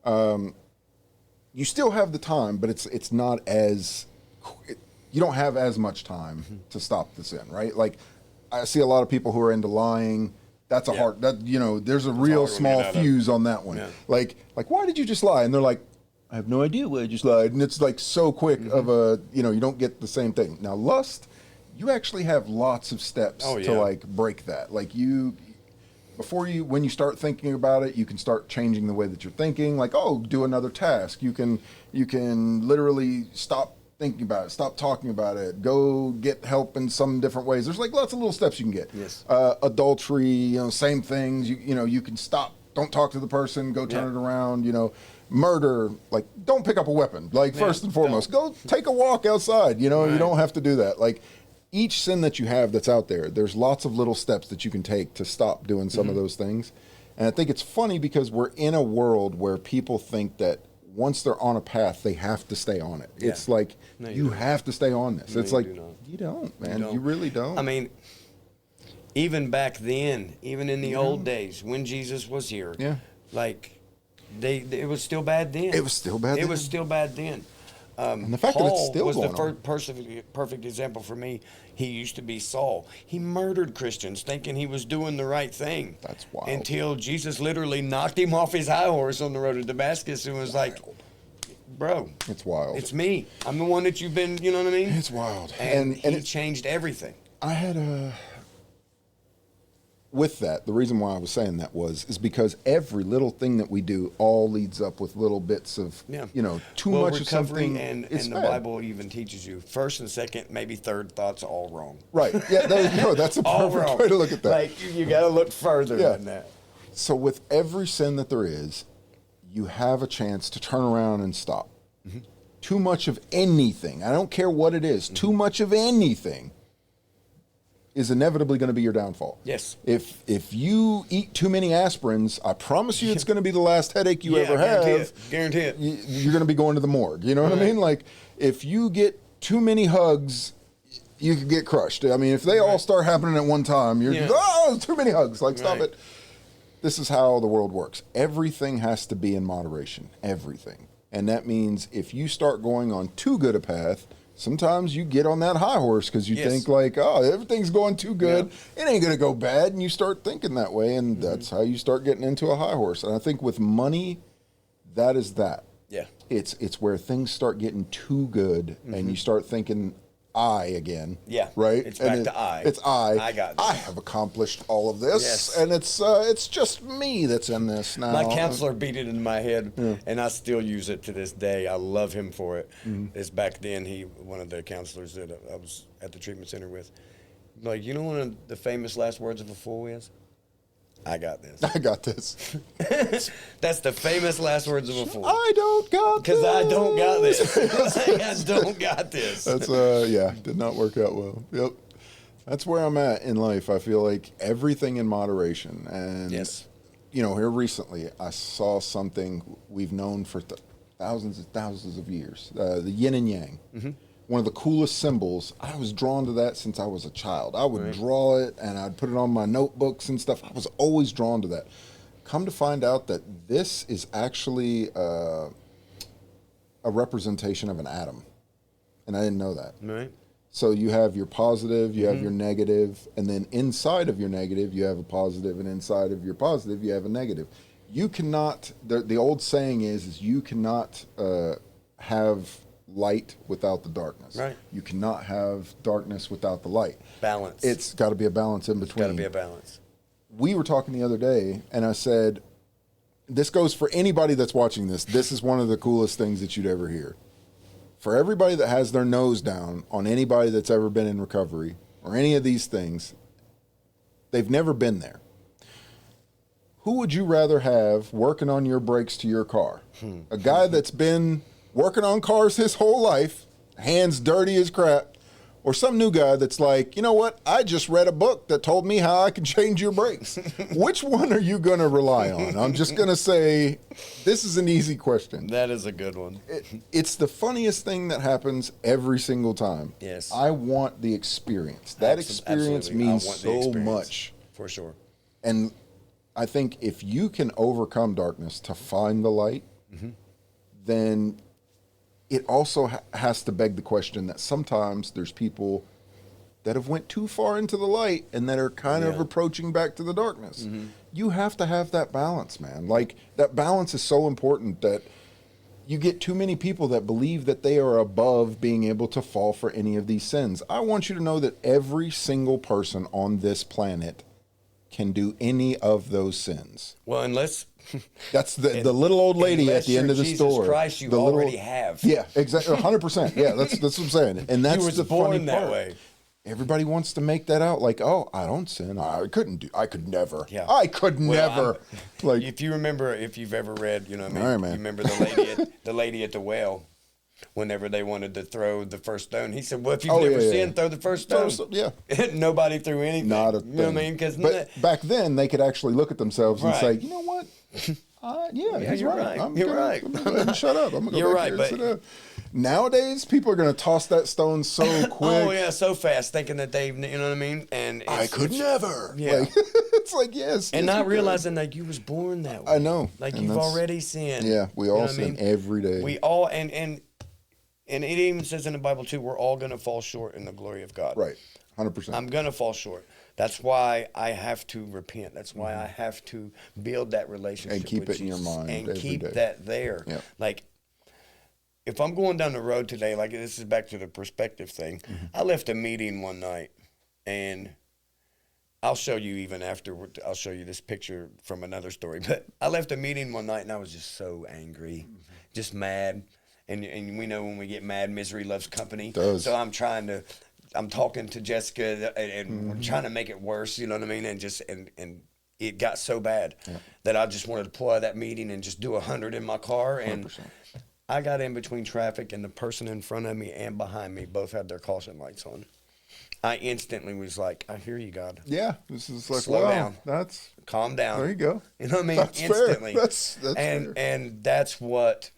you still have the time, but it's not as you don't have as much time to stop the sin, right? Like I see a lot of people who are into lying. That's a hard, there's a real small fuse on that one. Yeah. Like, why did you just lie? And they're like, I have no idea why I just lied. And it's like so quick of a, you don't get the same thing. Now, lust, you actually have lots of steps to like break that. Like when you start thinking about it, you can start changing the way that you're thinking. Like, do another task. You can literally stop thinking about it, stop talking about it, go get help in some different ways. There's like lots of little steps you can get. Yes. Adultery, same things. You can stop, don't talk to the person, go turn it around. Murder, like don't pick up a weapon. Like first and foremost, go take a walk outside. You don't have to do that. Like each sin that you have that's out there, there's lots of little steps that you can take to stop doing some of those things. And I think it's funny because we're in a world where people think that once they're on a path, they have to stay on it. Yeah. It's like, you have to stay on this. No, it's like, you don't, man. You really don't. I mean, even back then, even in the old days, when Jesus was here, like, it was still bad then. It was still bad then. It was still bad then. And the fact Paul that it's still was going the on. perfect example for me. He used to be Saul. He murdered Christians thinking he was doing the right thing. That's wild. Until Jesus literally knocked him off his high horse on the road to Damascus and was like, bro, it's wild. It's me. I'm the one that you've been, you know what I mean? It's wild. And it changed everything. I had with that, the reason why I was saying that is because every little thing that we do all leads up with little bits of, too much of something. And the Bible even teaches you first and second, maybe third thoughts all wrong. Right. Yeah, there you go. That's a perfect way to look at that. Like, you got to look further than that. So with every sin that there is, you have a chance to turn around and stop. Too much of anything, I don't care what it is, too much of anything is inevitably going to be your downfall. Yes. If you eat too many aspirins, I promise you it's going to be the last headache you ever have. Guarantee it. You're going to be going to the morgue. You know what I mean? Like, if you get too many hugs, you could get crushed. I mean, if they all start happening at one time, you're too many hugs. Like, stop it. This is how the world works. Everything has to be in moderation. Everything. And that means if you start going on too good a path, sometimes you get on that high horse because you think like, everything's going too good. It ain't going to go bad. And you start thinking that way. And that's how you start getting into a high horse. And I think with money, that is that. Yeah. It's where things start getting too good and you start thinking I again. Yeah. Right? It's back to I. It's I. I got this. I have accomplished all of this. And it's just me that's in this now. My counselor beat it in my head, and I still use it to this day. I love him for it. It's back then, one of the counselors that I was at the treatment center with, like, you know one of the famous last words of a fool is? I got this. I got this. That's the famous last words of a fool. I don't got this. Because I don't got this. I don't got this. That's, did not work out well. Yep. That's where I'm at in life. I feel like everything in moderation. And, here recently, I saw something we've known for thousands and thousands of years, the yin and yang. one of the coolest symbols. I was drawn to that since I was a child. I would draw it and I'd put it on my notebooks and stuff. I was always drawn to that. Come to find out that this is actually a representation of an atom. And I didn't know that. Right. So you have your positive, you have your negative, and then inside of your negative, you have a positive, and inside of your positive, you have a negative. You cannot, the old saying is you cannot have light without the darkness. Right. You cannot have darkness without the light. Balance. It's got to be a balance in between. Got to be a balance. We were talking the other day, and I said, this goes for anybody that's watching this. This is one of the coolest things that you'd ever hear. For everybody that has their nose down on anybody that's ever been in recovery or any of these things, they've never been there. Who would you rather have working on your brakes to your car? A guy that's been working on cars his whole life, hands dirty as crap, or some new guy that's like, you know what? I just read a book that told me how I can change your brakes. Which one are you going to rely on? I'm just going to say, this is an easy question. That is a good one. It's the funniest thing that happens every single time. Yes. I want the experience. That experience Absolutely. means I want the so experience, much. For sure. And I think if you can overcome darkness to find the light, then it also has to beg the question that sometimes there's people that have went too far into the light and that are kind of approaching back to the darkness. You have to have that balance, man. Like, that balance is so important that you get too many people that believe that they are above being able to fall for any of these sins. I want you to know that every single person on this planet can do any of those sins. Well, unless that's the little old lady at the end of the store. Jesus Christ, you already have. Yeah, exactly, 100%. Yeah, that's what I'm saying, and that's You were the born funny that part. way. Everybody wants to make that out like, oh, I don't sin. I could never. Yeah. I could never. Like, if you remember, if you've ever read, you know what I mean? All right, man. You remember the lady at the well, whenever they wanted to throw the first stone, he said, well, if you've never sinned, throw the first stone. Nobody threw anything. Not a thing. You know what I mean? But back then, they could actually look at themselves and say, you know what? He's you're right. right. You're right. I'm gonna shut up. I'm gonna go You're back right, here and sit down. Nowadays, people are gonna toss that stone so quick. Oh yeah, so fast, thinking that you know what I mean? And I could never. Yeah. Like, it's like, yes. And yes, not realizing that you was born that way. I know. Like, and you've already sinned. Yeah, we all You know what I sin mean? every day. We all, and it even says in the Bible too, we're all going to fall short in the glory of God. Right, 100%. I'm going to fall short. That's why I have to repent. That's why I have to build that relationship And keep with it in your Jesus mind and every keep day. that there. Yep. Like, if I'm going down the road today, like, this is back to the perspective thing. I left a meeting one night, and I'll show you even afterward. I'll show you this picture from another story. But I left a meeting one night, and I was just so angry, just mad. And we know when we get mad, misery loves company. It does. So I'm talking to Jessica, and we're trying to make it worse, you know what I mean? And it got so bad that I just wanted to pull out of that meeting and just do 100 in my car. And 100%. I got in between traffic, and the person in front of me and behind me both had their caution lights on. I instantly was like, I hear you, God. Yeah, this is like, Slow wow, down. that's, Calm down. there you go. You know what I mean? That's Instantly. fair. That's and fair. and that's what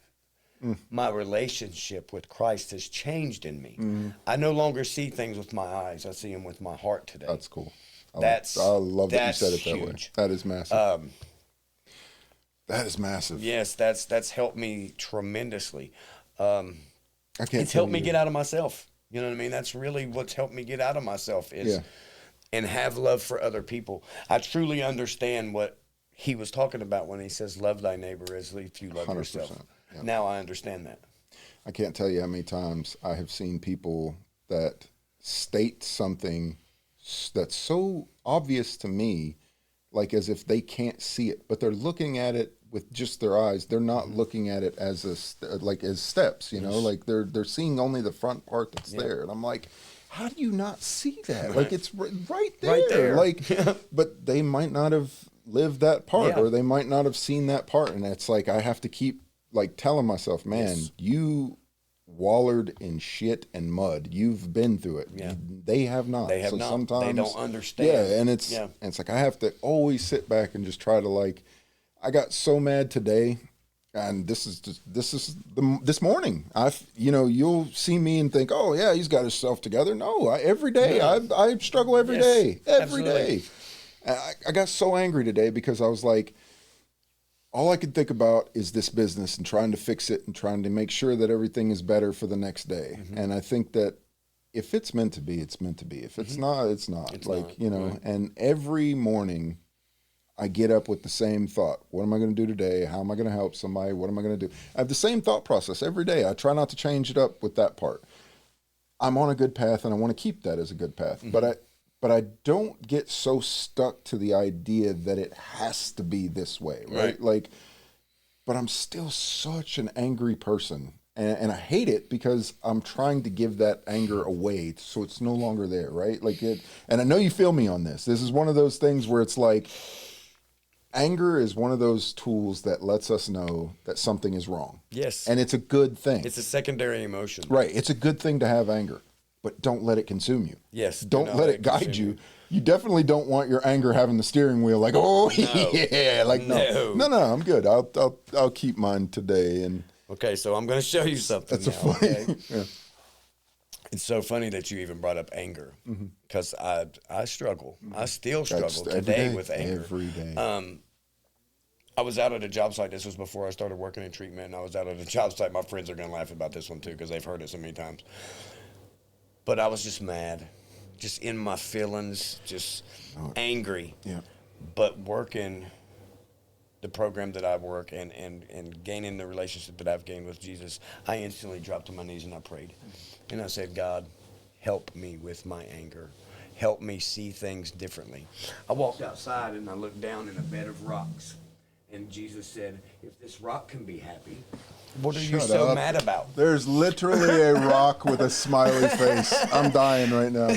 my relationship with Christ has changed in me. I no longer see things with my eyes. I see them with my heart today. That's cool. I love that you that's said it that way. huge. That is massive. That is massive. Yes, that's helped me tremendously. I can't. It's helped me get out of myself. You know what I mean? That's really what's helped me get out of myself is and have love for other people. I truly understand what he was talking about when he says, love thy neighbor as if you love 100%, yourself. yeah. Now I understand that. I can't tell you how many times I have seen people that state something that's so obvious to me, like as if they can't see it, but they're looking at it with just their eyes. They're not looking at it as as steps, you know, like they're seeing only the front part that's there. And I'm like, how do you not see that? Right. Like it's right there. Right there. Like, but they might not have lived that part or they might not have seen that part. And it's like, I have to keep like telling myself, man, you wallered in shit and mud. You've been through it. Yeah. They have not. They have so not. Sometimes, they don't understand. Yeah, and it's like I have to always sit back and just try to like. I got so mad today. And this morning. You'll see me and think, oh yeah, he's got himself together. No, every day I struggle every day. I got so angry today because I was like, all I could think about is this business and trying to fix it and trying to make sure that everything is better for the next day. Mm-hmm. And I think that if it's meant to be, it's meant to be. If it's not, it's not. It's like, not. Right. And every morning I get up with the same thought. What am I going to do today? How am I going to help somebody? What am I going to do? I have the same thought process every day. I try not to change it up with that part. I'm on a good path and I want to keep that as a good path. Mm-hmm. But I don't get so stuck to the idea that it has to be this way, right? Like, but I'm still such an angry person. And I hate it because I'm trying to give that anger away so it's no longer there, right? And I know you feel me on this. This is one of those things where it's like, anger is one of those tools that lets us know that something is wrong. Yes. And it's a good thing. It's a secondary emotion. Right. It's a good thing to have anger, but don't let it consume you. Yes. Don't let it guide you. You definitely don't want your anger having the steering wheel like, oh, no. Yeah. Like, no, I'm good. I'll keep mine today. And okay, so I'm going to show you something. That's now, funny. Yeah. It's so funny that you even brought up anger because I struggle. I still struggle today with anger. Every day. I was out at a job site. This was before I started working in treatment. And I was out at a job site. My friends are going to laugh about this one too because they've heard it so many times. But I was just mad, just in my feelings, just angry. Yeah. But working the program that I work and gaining the relationship that I've gained with Jesus, I instantly dropped to my knees and I prayed. And I said, God, help me with my anger. Help me see things differently. I walked outside and I looked down in a bed of rocks. And Jesus said, if this rock can be happy, what are you so mad about? There's literally a rock with a smiley face. I'm dying right now.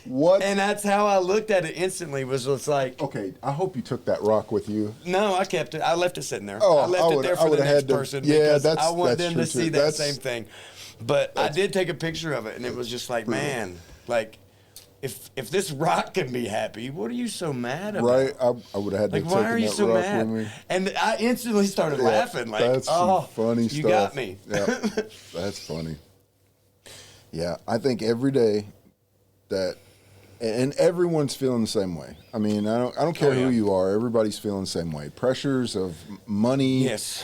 What? And that's how I looked at it instantly. Was like, okay, I hope you took that rock with you. No, I kept it. I left it sitting there. Oh, I left it there for the next person because I want them to see that same thing. But I did take a picture of it, and it was just like, man, like, if this rock can be happy, what are you so mad about? Right, I would have had to take that rock with me. Why are you so mad? And I instantly started laughing, like, that's funny stuff. You got me. Yeah, that's funny. Yeah, I think every day that, and everyone's feeling the same way. I mean, I don't care who you are. Everybody's feeling the same way. Pressures of money, yes.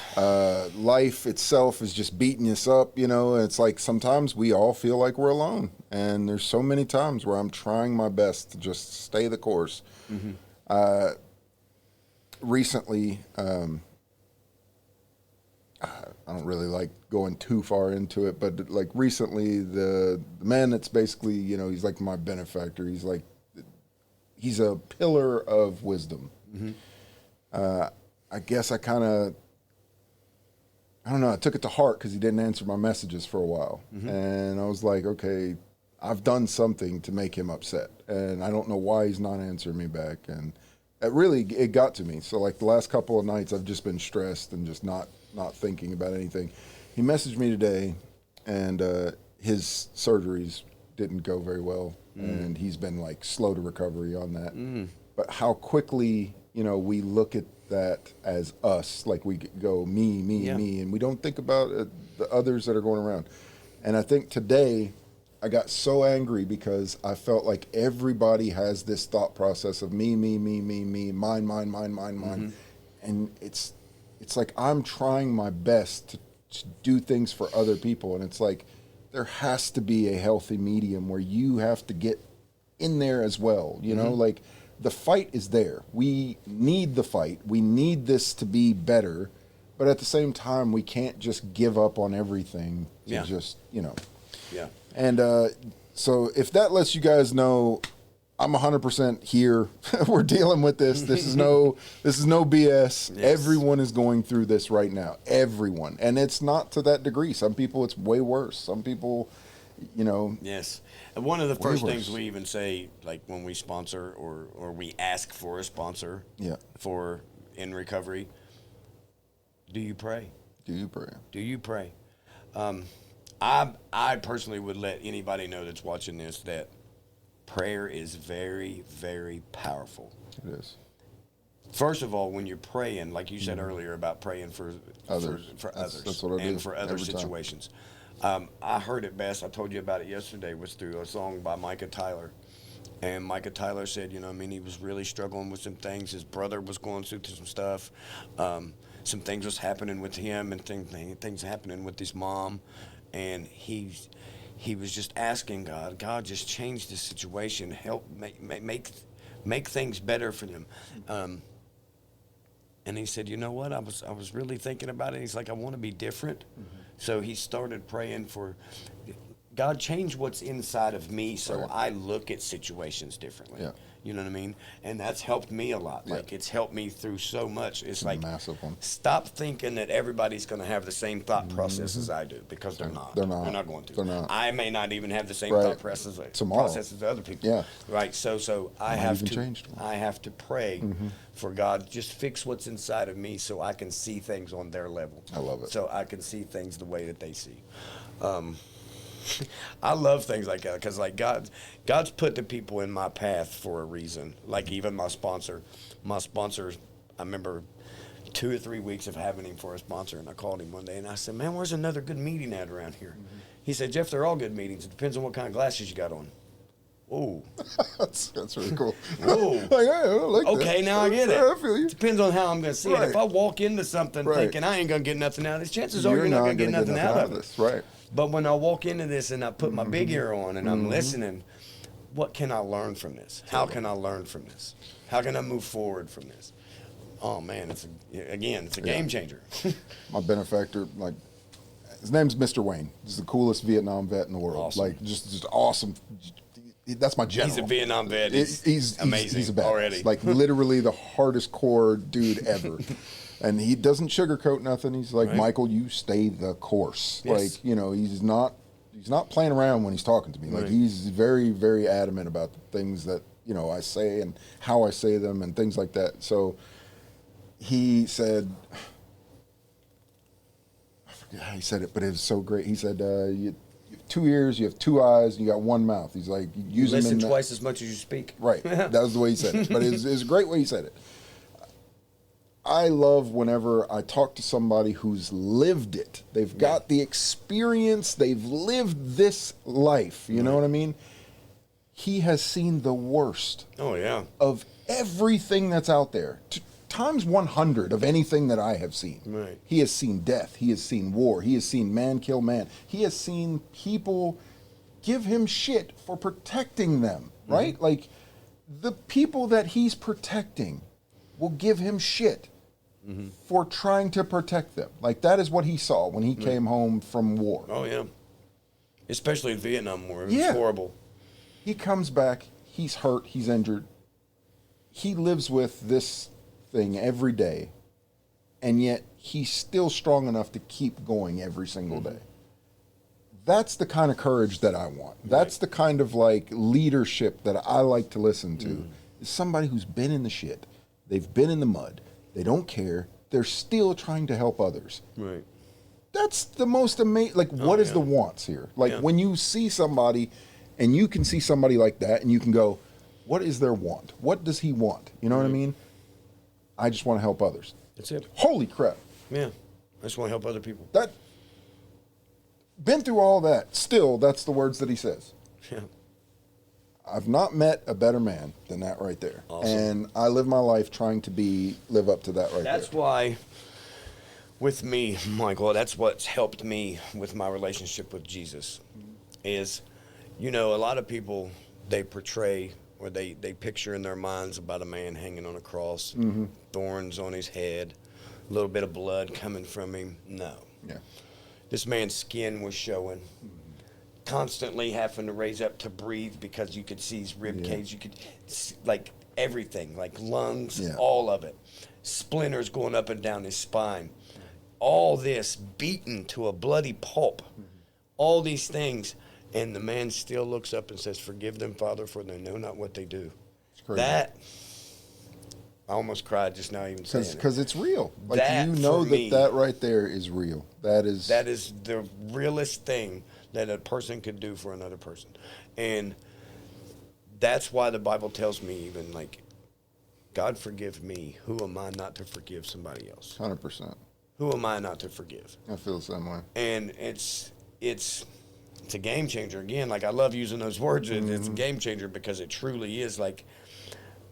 Life itself is just beating us up. It's like sometimes we all feel like we're alone, and there's so many times where I'm trying my best to just stay the course. Mm-hmm. Recently, I don't really like going too far into it, but like recently, the man that's basically, he's like my benefactor. He's a pillar of wisdom. Mm-hmm. I guess I don't know, I took it to heart because he didn't answer my messages for a while. Mm-hmm. And I was like, okay, I've done something to make him upset. And I don't know why he's not answering me back. And it got to me. So like the last couple of nights, I've just been stressed and just not thinking about anything. He messaged me today, and his surgeries didn't go very well, and he's been like slow to recovery on that. But how quickly, we look at that as us, like we go me, and we don't think about the others that are going around. And I think today I got so angry because I felt like everybody has this thought process of me, mine. And it's like I'm trying my best to do things for other people, and it's like there has to be a healthy medium where you have to get in there as well. Like the fight is there. We need the fight. We need this to be better, but at the same time, we can't just give up on everything to just. Yeah. And so if that lets you guys know, I'm 100% here. We're dealing with this. This is no BS. Yes. Everyone is going through this right now. Everyone. And it's not to that degree. Some people it's way worse. Some people, Yes. And one of the first things we even say, like when we sponsor or we ask for a sponsor for in recovery, do you pray? Do you pray? Do you pray? I personally would let anybody know that's watching this that prayer is very, very powerful. It is. First of all, when you're praying, like you said earlier about praying for Others. for That's- others that's what I do and for other every time. situations. I heard it best. I told you about it yesterday. Was through a song by Micah Tyler, and Micah Tyler said, you know, I mean, he was really struggling with some things. His brother was going through some stuff. Some things was happening with him, and things happening with his mom, and he was just asking God. God, just change the situation. Help make things better for them. And he said, you know what? I was really thinking about it. He's like, I want to be different. So he started praying for God, change what's inside of me so Right. I look at situations differently. Yeah. You know what I mean? And that's helped me a lot. Yeah. Like, it's helped me through so much. It's a like, massive one. stop thinking that everybody's going to have the same thought process as I do, because they're not. They're not. They're not going to. They're not. I may not even have the same Right. thought process Tomorrow. as other people. Yeah. Right. So I Might have even to change tomorrow. I have to pray for God, just fix what's inside of me so I can see things on their level. I love it. So I can see things the way that they see. I love things like that, because like God's put the people in my path for a reason. Like even my sponsor, I remember 2 or 3 weeks of having him for a sponsor, and I called him one day and I said, man, where's another good meeting at around here? He said, Jeff, they're all good meetings. It depends on what kind of glasses you got on. Whoa. that's really cool. Whoa. Like, I like that. Okay, now I get it. I feel you. Depends on how I'm going to see it. Right. If I walk into something Right. thinking I ain't going to get nothing out of this, chances are you're not going to get gonna nothing out of it. this. Right. But when I walk into this and I put my big ear on and I'm listening, what can I learn from this? How can I learn from this? How can I move forward from this? Oh man, it's a game changer. My benefactor, like, his name's Mr. Wayne. He's the coolest Vietnam vet in the world. Awesome. Like, just awesome. That's my general. He's a Vietnam vet. He's amazing. He's a badass. Already. Like, literally the hardest core dude ever. And he doesn't sugarcoat nothing. He's like, Right. Michael, you stay the course. Yes. Like, you know, he's not playing around when he's talking to me. Like, Right. he's very, very adamant about the things that, you know, I say and how I say them and things like that. So he said, I forget how he said it, but it was so great. He said, you have 2 ears, you have 2 eyes, and you got 1 mouth. He's like, use them Listen in twice as much as you speak. Right. That was the way he said it. But it was a great way he said it. I love whenever I talk to somebody who's lived it. They've got the experience. They've lived this life. You know what I mean? He has seen the worst Oh yeah. of everything that's out there. Times 100 of anything that I have seen. Right. He has seen death. He has seen war. He has seen man kill man. He has seen people give him shit for protecting them, right? Like, the people that he's protecting will give him shit for trying to protect them. Like, that is what he saw when he came home from war. Oh yeah. Especially the Vietnam War. It was Yeah. horrible. He comes back, he's hurt, he's injured. He lives with this thing every day, and yet he's still strong enough to keep going every single day. That's the kind of courage that I want. That's the kind of, like, leadership that I like to listen to. Is somebody who's been in the shit. They've been in the mud. They don't care. They're still trying to help others. Right. That's the most amazing. Like, what is yeah. the wants here? Like, Yeah. when you see somebody, and you can see somebody like that, and you can go, what is their want? What does he want? You know what I mean? I just want to help others. That's it. Holy crap. Yeah. I just want to help other people. That, been through all that. Still, that's the words that he says. Yeah. I've not met a better man than that right there. Awesome. And I live my life trying to live up to that right That's there. why, with me, Michael, that's what's helped me with my relationship with Jesus. Is, you know, a lot of people, they portray or they picture in their minds about a man hanging on a cross, thorns on his head, a little bit of blood coming from him. No. Yeah. This man's skin was showing. Constantly having to raise up to breathe because you could see his rib cage. You could, like, everything, like lungs, all of it. Splinters going up and down his spine. All this beaten to a bloody pulp. All these things. And the man still looks up and says, forgive them, Father, for they know not what they do. It's crazy. That, I almost cried just now even saying it. Because it's real. Like, That, you know for me, that right there is real. That is the realest thing that a person could do for another person. And that's why the Bible tells me, even, like, God forgive me. Who am I not to forgive somebody else? 100%. Who am I not to forgive? I feel the same way. And it's a game changer. Again, like I love using those words. It's a game changer because it truly is. Like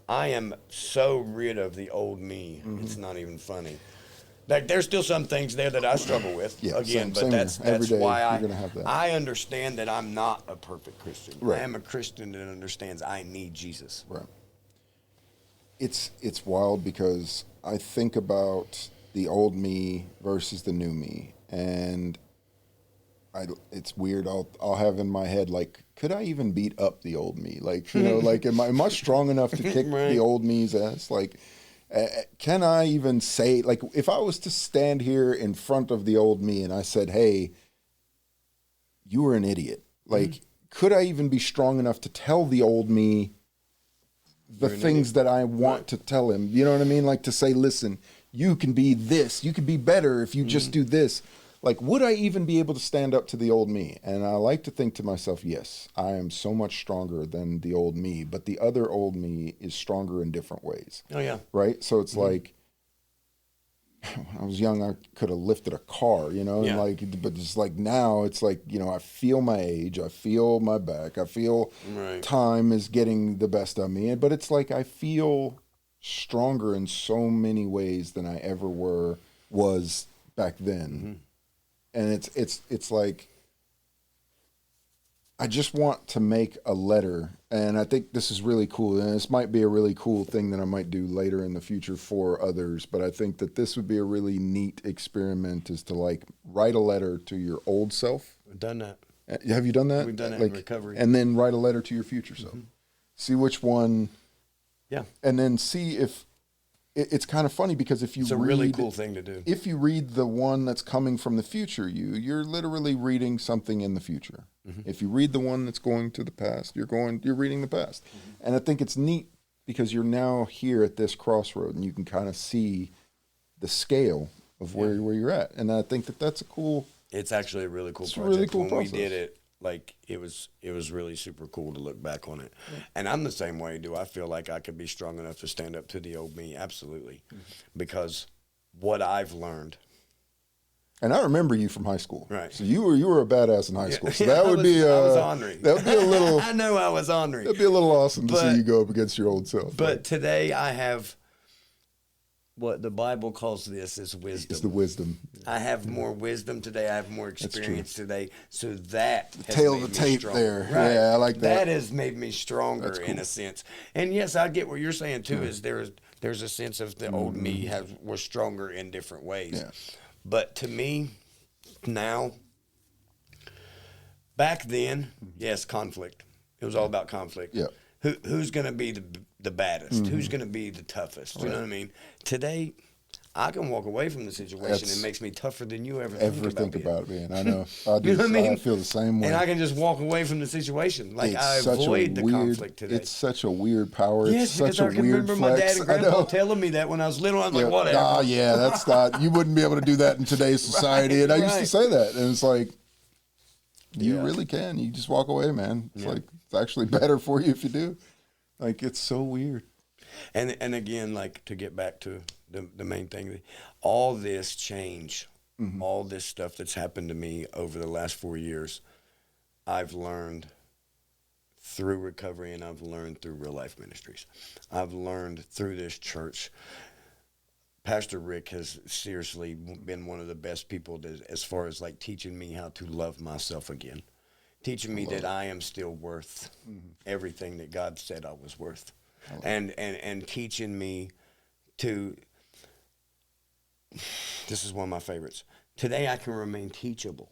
I am so rid of the old me. It's not even funny. Like there's still some things there that I struggle with. Yeah, again, same that's day, why you're gonna have that. I understand that I'm not a perfect Christian. Right. I am a Christian that understands I need Jesus. Right. It's wild because I think about the old me versus the new me, and it's weird. I'll have in my head like, could I even beat up the old me? Like, you know, like am I strong enough to kick Right. the old me's ass? Like, can I even say, like, if I was to stand here in front of the old me and I said, hey, you were an idiot. Like, could I even be strong enough to tell the old me the things that I want to tell him? You know what I mean? Like to say, listen, you can be this, you can be better if you just do this. Like, would I even be able to stand up to the old me? And I like to think to myself, yes, I am so much stronger than the old me, but the other old me is stronger in different ways. Oh, yeah. Right? So it's like, when I was young, I could have lifted a car, you know, and like, but just like now, it's like, you know, I feel my age, I feel my back, I feel time is getting the best of me, but it's like I feel stronger in so many ways than I ever was back then, and it's like I just want to make a letter, and I think this is really cool, and this might be a really cool thing that I might do later in the future for others, but I think that this would be a really neat experiment, is to like write a letter to your old self. We've done that. Have you done that? We've done it like, in recovery. And then write a letter to your future self. See which one. Yeah. And then see if it's kind of funny, because if you It's a really cool thing to do. If you read the one that's coming from the future you're literally reading something in the future. If you read the one that's going to the past, you're reading the past. And I think it's neat because you're now here at this crossroad and you can kind of see the scale of where you're at. And I think that that's a cool. It's actually a really cool project. Really cool when process. we did it, like it was really super cool to look back on it. And I'm the same way. Do I feel like I could be strong enough to stand up to the old me? Absolutely. Because what I've learned. And I remember you from high school. Right. So you were a badass in high school. So that would be I was ornery. That would be a little I know I was ornery. That'd be a little awesome to see you go up against your old self. But today I have what the Bible calls this is wisdom. It's the wisdom. I have more wisdom today. I have more experience today. So that has Tail made of the me tape stronger. there. Right. Yeah, I like that. That has made me stronger in a sense. And yes, I get what you're saying too. Is there's a sense of the old me was stronger in different ways. Yeah. But to me, now, back then, yes, conflict. It was all about conflict. Yeah. Who's going to be the baddest? Who's going to be the toughest? You know what I mean? Today, I can walk away from the situation. It makes me tougher than you ever think about it. Man. I know. I do. You know what I mean? I feel the same way. And I can just walk away from the situation. Like I avoid the conflict today. It's such a weird power. Yes, it's because such a I can weird remember flex. my dad and grandpa telling me that when I was little. I was like, whatever. Ah, yeah, that's not. You wouldn't be able to do that in today's society. And I used to say that, and it's like, you really can. You just walk away, man. It's like it's actually better for you if you do. Like it's so weird. And again, like to get back to the main thing, all this change, all this stuff that's happened to me over the last 4 years, I've learned through recovery, and I've learned through Real Life Ministries. I've learned through this church. Pastor Rick has seriously been one of the best people as far as like teaching me how to love myself again, teaching me that I am still worth everything that God said I was worth, and teaching me to. This is one of my favorites. Today I can remain teachable.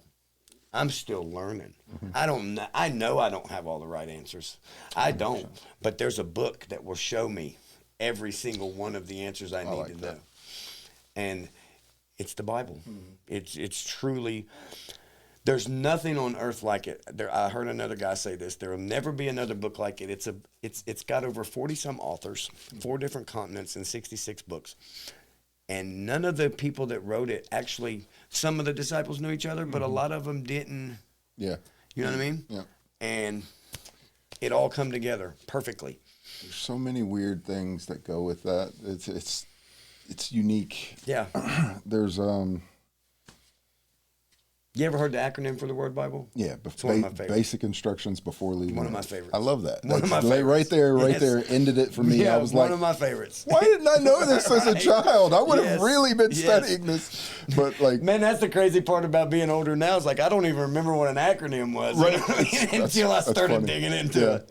I'm still learning. I know I don't have all the right answers. I don't. But there's a book that will show me every single one of the answers I need to know. And it's the Bible. It's truly, there's nothing on earth like it. I heard another guy say this. There will never be another book like it. It's got over 40 some authors, 4 different continents, and 66 books. And none of the people that wrote it actually, some of the disciples knew each other, but a lot of them didn't. Yeah. You know what I mean? Yeah. And it all come together perfectly. There's so many weird things that go with that. It's unique. Yeah. There's You ever heard the acronym for the word Bible? Yeah, It's one of my favorites. basic instructions before leaving. One of my favorites. I love that. One of my That's favorites. right there, ended it for me. Yeah, I was one like, of my favorites. why didn't I know this as a Right. child? I would have Yes. really been Yes. studying this. But like, Man, that's the crazy part about being older now. Is like I don't even remember what an acronym was Right. until I That's started funny. digging into Yeah. it.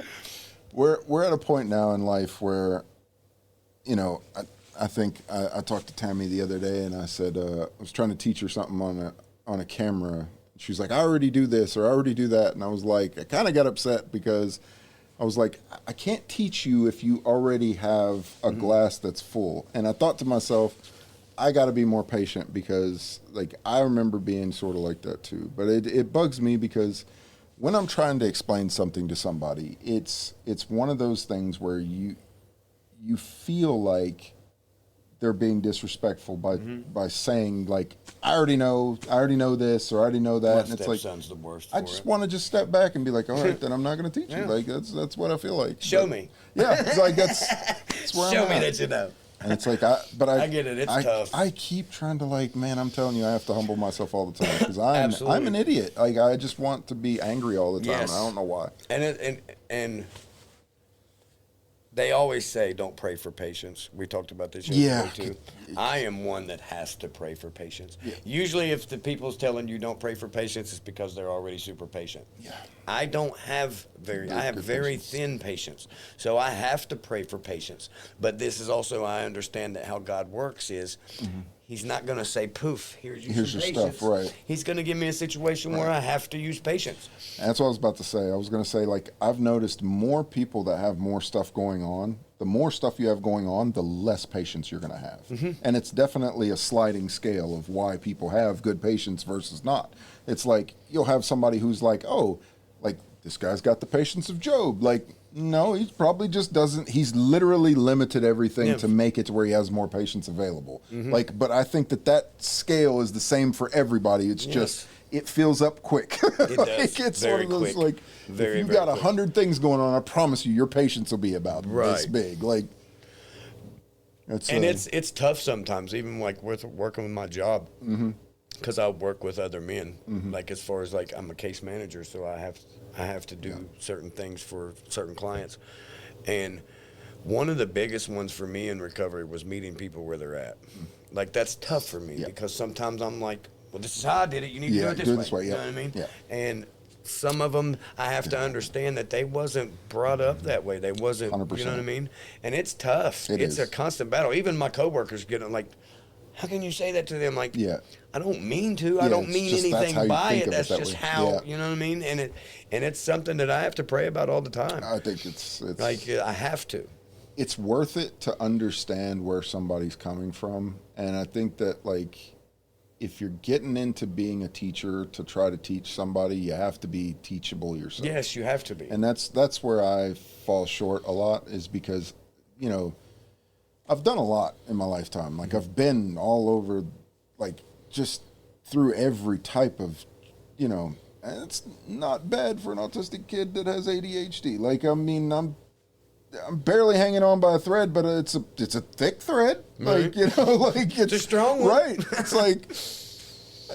we're at a point now in life where, you know, I think I talked to Tammy the other day, and I said I was trying to teach her something on a camera. She's like, I already do this or I already do that. And I was like, I kind of got upset because I was like, I can't teach you if you already have a glass that's full. And I thought to myself, I got to be more patient because like I remember being sort of like that too. But it bugs me because when I'm trying to explain something to somebody, it's one of those things where you feel like they're being disrespectful by saying like I already know this or I already know that, My and it's like stepson's the worst. I just want to just step back and be like, all right, then I'm not going to teach you. Yeah. Like that's what I feel like. Show But, me. Yeah, it's like that's where Show I'm me at. that you know. And it's like I get it. It's tough. I keep trying to like, man, I'm telling you, I have to humble myself all the time because I'm Absolutely. an idiot. Like I just want to be angry all the time. Yes. And I don't know why. And they always say don't pray for patience. We talked about this Yeah. yesterday too. I am one that has to pray for patience. Yeah. Usually if the people's telling you don't pray for patience, it's because they're already super patient. Yeah. I don't have I have good very patience. thin patience. So I have to pray for patience. But this is also, I understand that how God works is He's not going to say, poof, here's Here's some your patience. stuff, right. He's going to give me a situation where I have to use patience. And that's what I was about to say. I was going to say, like, I've noticed more people that have more stuff going on. The more stuff you have going on, the less patience you're going to have. And it's definitely a sliding scale of why people have good patience versus not. It's like you'll have somebody who's like, oh, like this guy's got the patience of Job. Like, no, he probably just doesn't. He's literally limited everything to make it to where he has more patience available. Like, but I think that scale is the same for everybody. It's just it fills up quick. It Like, does. it's Very one of those quick. like Very, if you very got quick. 100 things going on, I promise you, your patience will be about this Right. big. Like, it's And it's tough sometimes, even like with working with my job, because I work with other men. Like as far as like I'm a case manager, so I have to do certain things for certain clients. And one of the biggest ones for me in recovery was meeting people where they're at. Like that's tough for me because sometimes I'm like, well, this is how I did it. You need to do it this way. You know what I mean? Yeah. And some of them, I have to understand that they wasn't brought up that way. They wasn't, 100%. you know what I mean? And it's tough. It's a constant battle. Even my coworkers get like, how can you say that to them? Like, I don't mean to. I don't it's mean just, that's how anything you by think it. of it That's that just way. how, you know what I mean? And it's something that I have to pray about all the time. I think it's Like, I have to. it's worth it to understand where somebody's coming from. And I think that, like, if you're getting into being a teacher to try to teach somebody, you have to be teachable yourself. Yes, you have to be. And that's where I fall short a lot, is because, you know, I've done a lot in my lifetime. Like, I've been all over, like, just through every type of, you know, and it's not bad for an autistic kid that has ADHD. Like, I mean, I'm barely hanging on by a thread, but it's a thick thread. Right. Like, you know, like it's a strong one. Right. It's like,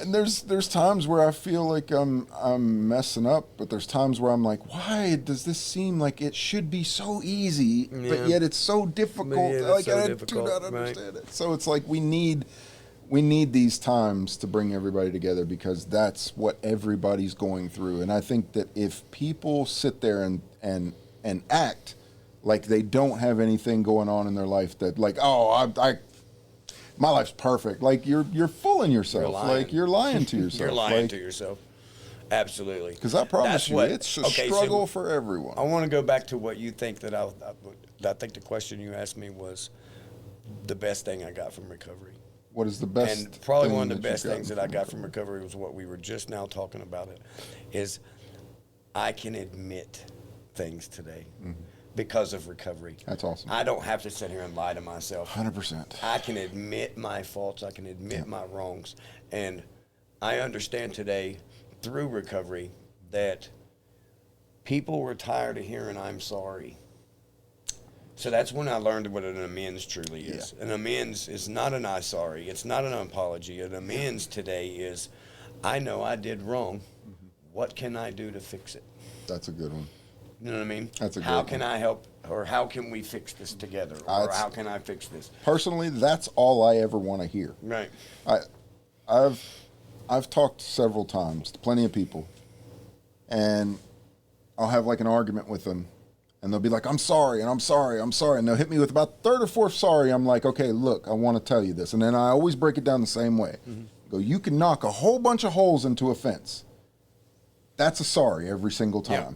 and there's times where I feel like I'm messing up, but there's times where I'm like, why does this seem like it should be so easy, but yet it's so difficult? Yeah, it's like so I difficult, do not right. understand it. So it's like we need these times to bring everybody together, because that's what everybody's going through. And I think that if people sit there and act like they don't have anything going on in their life, that like, oh, my life's perfect. Like you're fooling yourself. You're lying. Like you're lying to yourself. You're lying like, to yourself. Absolutely. Because I promise That's you, what- it's a okay, so struggle for everyone. I want to go back to what you think that I think the question you asked me was the best thing I got from recovery. What is the best? And probably thing one of the that you've best things gotten that I got from recovery was what we were just now talking about it, is I can admit things today because of recovery. That's awesome. I don't have to sit here and lie to myself. 100%. I can admit my faults. I can admit my wrongs. And I understand today through recovery that people were tired of hearing I'm sorry. So that's when I learned what an amends truly is. An amends is not an "I sorry." It's not an apology. An amends today is, I know I did wrong. What can I do to fix it? That's a good one. You know what I mean? That's a good How one. can I help, or how can we fix this together, or how can I fix this? Personally, that's all I ever want to hear. Right. I've talked several times to plenty of people, and I'll have like an argument with them, and they'll be like, "I'm sorry," and "I'm sorry," "I'm sorry," and they'll hit me with about third or fourth sorry. I'm like, "Okay, look, I want to tell you this," and then I always break it down the same way. Go, you can knock a whole bunch of holes into a fence. That's a sorry every single time. Yeah.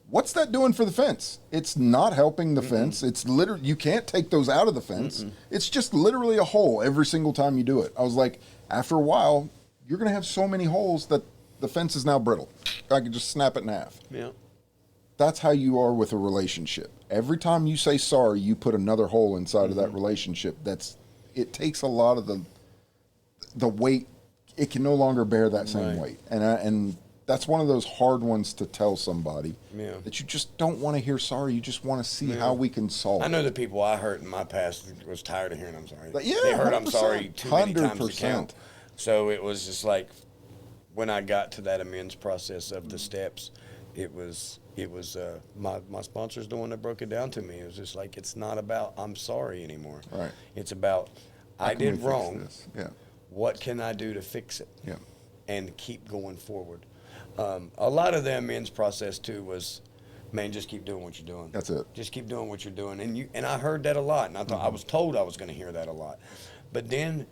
What's that doing for the fence? It's not helping the fence. It's literally, you can't take those out of the fence. It's just literally a hole every single time you do it. I was like, after a while, you're going to have so many holes that the fence is now brittle. I could just snap it in half. Yeah. That's how you are with a relationship. Every time you say sorry, you put another hole inside of that relationship. It takes a lot of the weight. It can no longer bear that same weight. And that's one of those hard ones to tell somebody that you just don't want to hear sorry. You just want to see how we can solve it. I know the people I hurt in my past was tired of hearing I'm sorry. But yeah, they heard I'm 100%, sorry too many times to 100%. count. So it was just like, when I got to that amends process of the steps, it was my sponsor's the one that broke it down to me. It was just like, it's not about I'm sorry anymore. Right. It's about I did wrong. Yeah. What can I do to fix it? Yeah. And keep going forward. A lot of the amends process too was, man, just keep doing what you're doing. That's it. Just keep doing what you're doing. And I heard that a lot, and I thought I was told I was going to hear that a lot. But then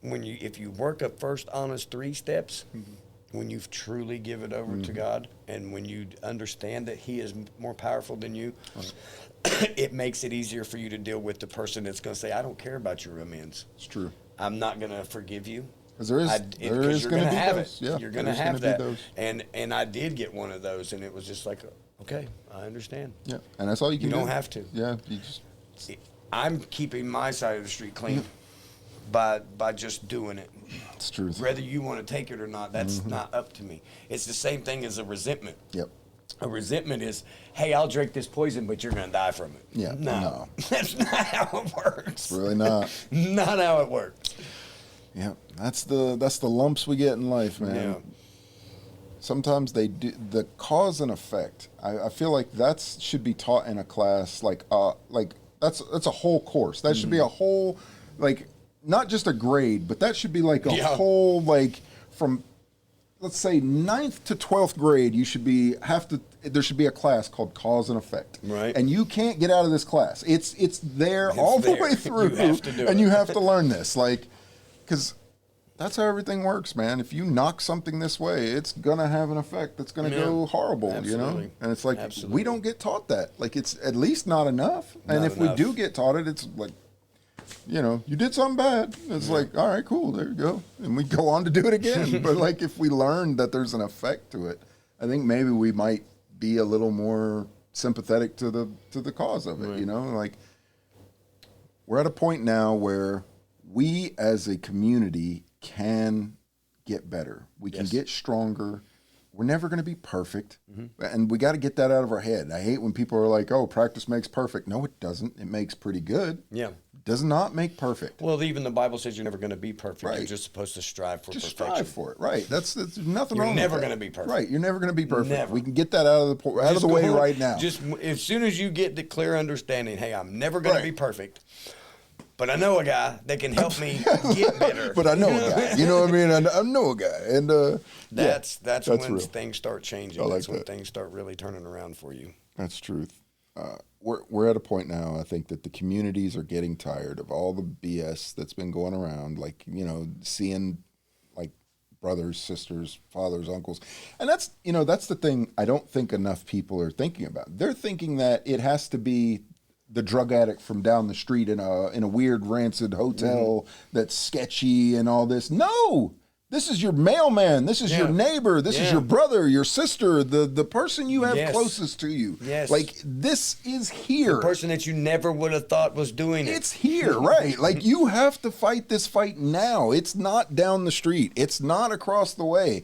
if you work a first honest 3 steps, when you truly give it over to God, and when you understand that He is more powerful than you, it makes it easier for you to deal with the person that's going to say, I don't care about your amends. It's true. I'm not going to forgive you. Because there is going to be have those. it. Yeah, you're going to have that. And I did get one of those, and it was just like, okay, I understand. Yeah, and that's all you can do. You don't have to. Yeah, you just. I'm keeping my side of the street clean by just doing it. It's true. Whether you want to take it or not, that's not up to me. It's the same thing as a resentment. Yep. A resentment is, hey, I'll drink this poison, but you're going to die from it. Yeah. No. That's not how it works. It's really not. Not how it works. Yeah, that's the lumps we get in life, man. Yeah. Sometimes they do the cause and effect. I feel like should be taught in a class, like that's a whole course. That should be a whole, like, not just a grade, but that should be like a whole, like, from, let's say 9th to 12th grade, there should be a class called cause and effect. Right. And you can't get out of this class. It's there all the way through. You have to do it. You have to learn this, like, because that's how everything works, man. If you knock something this way, it's gonna have an effect that's gonna go horrible, Absolutely. you know. And it's like we don't get taught that. Like, it's at least not enough. And if we do get taught it, it's like, you did something bad. It's like, all right, cool, there you go, and we go on to do it again. But like, if we learn that there's an effect to it, I think maybe we might be a little more sympathetic to the cause of it. Right. You know, like, we're at a point now where we as a community can get better. We can get stronger. We're never going to be perfect. And we got to get that out of our head. I hate when people are like, oh, practice makes perfect. No, it doesn't. It makes pretty good. Yeah. It does not make perfect. Well, even the Bible says you're never going to be perfect. Right. You're just supposed to strive for Just perfection. strive for it. Right. That's nothing You're wrong never with that. going to be perfect. Right. You're never going to be perfect. Never. We can get that out of the way right now. Just as soon as you get the clear understanding, hey, I'm never going to be perfect, but I know a guy that can help me get better. But I know a guy. You know what I mean? I know a guy. And that's when real. things start changing. Like that's when that. things start really turning around for you. That's truth. We're at a point now, I think, that the communities are getting tired of all the BS that's been going around, like, seeing like brothers, sisters, fathers, uncles. And that's the thing I don't think enough people are thinking about. They're thinking that it has to be the drug addict from down the street in a weird rancid hotel that's sketchy and all this. No! This is your mailman. This is your neighbor. This is your brother, your sister, the person you have closest to you. Yes. Like, this is here. The person that you never would have thought was doing it. It's here, right? Like, you have to fight this fight now. It's not down the street. It's not across the way.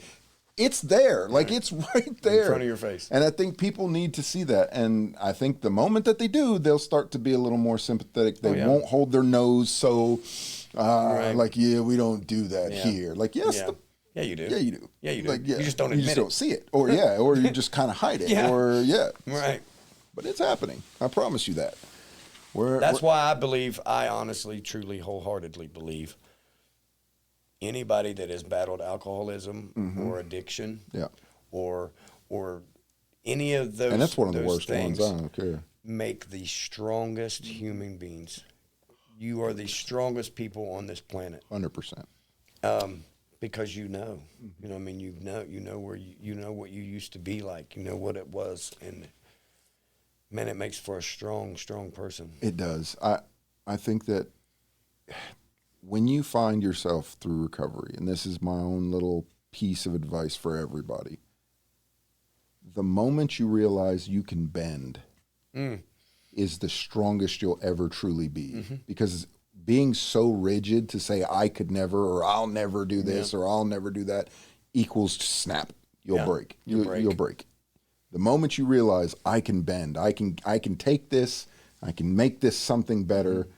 it's there. Like, it's right there. In front of your face. And I think people need to see that. And I think the moment that they do, they'll start to be a little more sympathetic. They won't hold their nose so, like, yeah, we don't do that here. Like, yes, yeah, you do. Yeah, you do. Yeah, you do. Like, yeah, you just don't admit You just don't see it. Or, or you just kind of hide it. Or, Right. But it's happening. I promise you that. That's why I honestly, truly, wholeheartedly believe anybody that has battled alcoholism or addiction or any of those, and that's one of the worst things, ones, I don't care, make the strongest human beings. You are the strongest people on this planet. 100%. Because you know what I mean. You know where you know what you used to be like. You know what it was, and man, it makes for a strong person. It does. I think that when you find yourself through recovery, and this is my own little piece of advice for everybody, the moment you realize you can bend is the strongest you'll ever truly be. Because being so rigid to say I could never, or I'll never do this, or I'll never do that, equals snap. You'll break. You'll break. The moment you realize I can bend, I can take this, I can make this something better,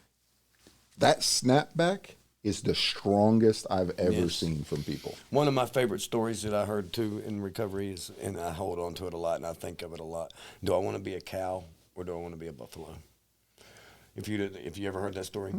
that snapback is the strongest I've ever seen from people. One of my favorite stories that I heard too in recovery is, and I hold on to it a lot and I think of it a lot, do I want to be a cow or do I want to be a buffalo? If you ever heard that story?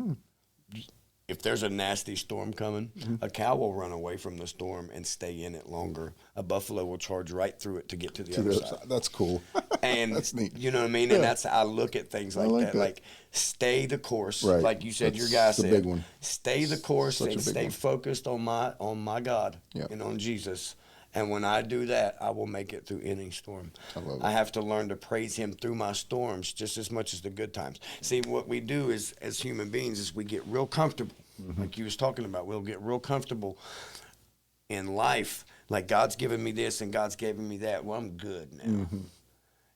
If there's a nasty storm coming, a cow will run away from the storm and stay in it longer. A buffalo will charge right through it to get to the other side. That's cool. And that's neat. You know what I mean? And that's how I look at things like that. Like, stay the course. Right. Like you said, your guy said, big one. Stay the course and stay focused on my God and on Jesus. And when I do that, I will make it through any storm. I have to learn to praise him through my storms just as much as the good times. See, what we do is, as human beings, is we get real comfortable. Like you was talking about, we'll get real comfortable in life. Like, God's given me this and God's given me that. Well, I'm good now.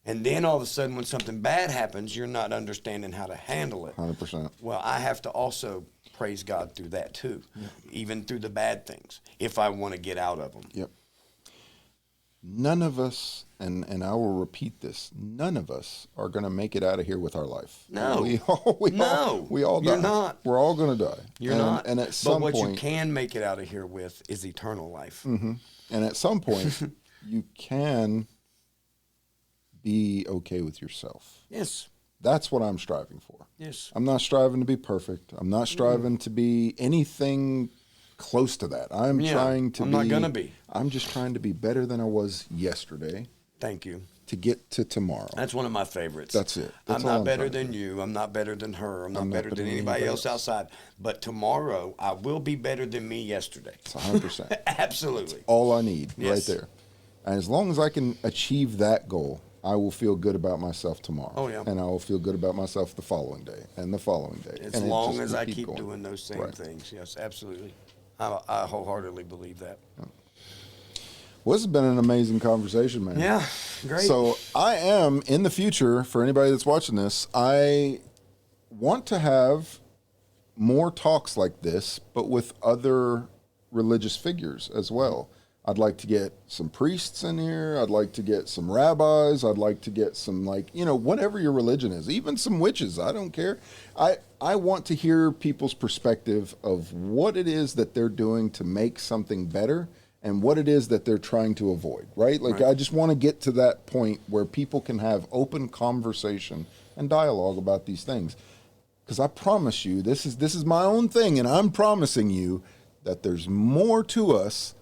And then all of a sudden, when something bad happens, you're not understanding how to handle it. 100%. Well, I have to also praise God through that too, even through the bad things, if I want to get out of them. Yep. None of us, and I will repeat this, none of us are going to make it out of here with our life. No. We all die. You're not. We're all going to die. You're not. And at some point, but what you can make it out of here with is eternal life. And at some point, you can be okay with yourself. Yes. That's what I'm striving for. Yes. I'm not striving to be perfect. I'm not striving to be anything close to that. I'm not going to be. I'm just trying to be better than I was yesterday. Thank you. To get to tomorrow. That's one of my favorites. That's it. I'm not better than you. I'm not better than her. I'm not better than anybody else outside. But tomorrow, I will be better than me yesterday. It's 100%. Absolutely. That's all I need right there. And as long as I can achieve that goal, I will feel good about myself tomorrow. Oh, yeah. And I will feel good about myself the following day and the following day. As long as I keep doing those same things. Yes, absolutely. I wholeheartedly believe that. Well, this has been an amazing conversation, man. Yeah, great. So I am, in the future, for anybody that's watching this, I want to have more talks like this, but with other religious figures as well. I'd like to get some priests in here. I'd like to get some rabbis. I'd like to get some, whatever your religion is, even some witches. I don't care. I want to hear people's perspective of what it is that they're doing to make something better and what it is that they're trying to avoid, right? I just want to get to that point where people can have open conversation and dialogue about these things. Because I promise you, this is my own thing, and I'm promising you that there's more to us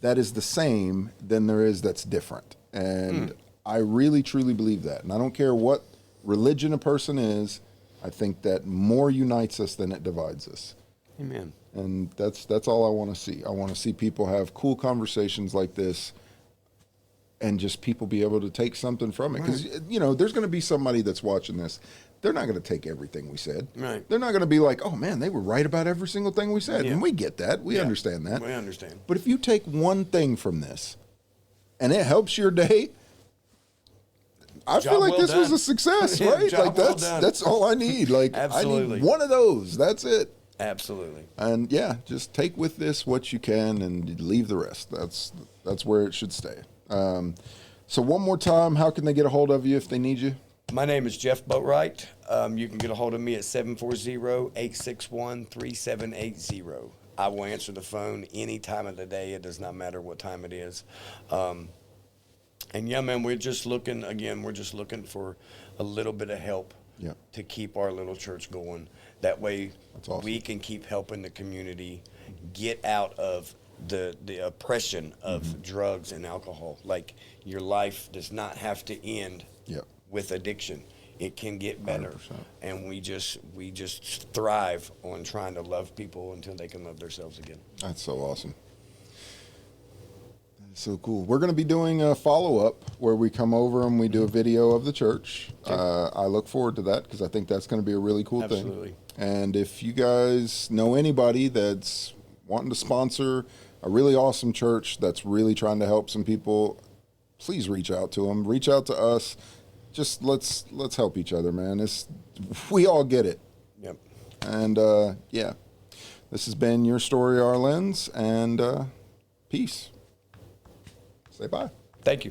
that is the same than there is that's different. And I really, truly believe that. And I don't care what religion a person is, I think that more unites us than it divides us. Amen. And that's all I want to see. I want to see people have cool conversations like this and just people be able to take something from it. Because, there's going to be somebody that's watching this. They're not going to take everything we said. Right. They're not going to be like, oh, man, they were right about every single thing we said. Yeah. And we get that. We understand that. We understand. But if you take one thing from this and it helps your day, I feel like this was a success, right? That's all I need. I need one of those. That's it. Absolutely. And yeah, just take with this what you can and leave the rest. That's where it should stay. So one more time, how can they get a hold of you if they need you? My name is Jeff Boatwright. You can get a hold of me at 740-861-3780. I will answer the phone any time of the day. It does not matter what time it is. And yeah, man, we're just looking for a little bit of help to keep our little church going. That way we can keep helping the community get out of the oppression of drugs and alcohol. Like, your life does not have to end with addiction. It can get better. 100%. And we just thrive on trying to love people until they can love themselves again. That's so awesome. So cool. We're going to be doing a follow-up where we come over and we do a video of the church. I look forward to that because I think that's going to be a really cool thing. And if you guys know anybody that's wanting to sponsor a really awesome church that's really trying to help some people, please reach out to them. Reach out to us. Just let's help each other, man. We all get it. Yep. And yeah, this has been Your Story, Our Lens, and peace. Say bye. Thank you.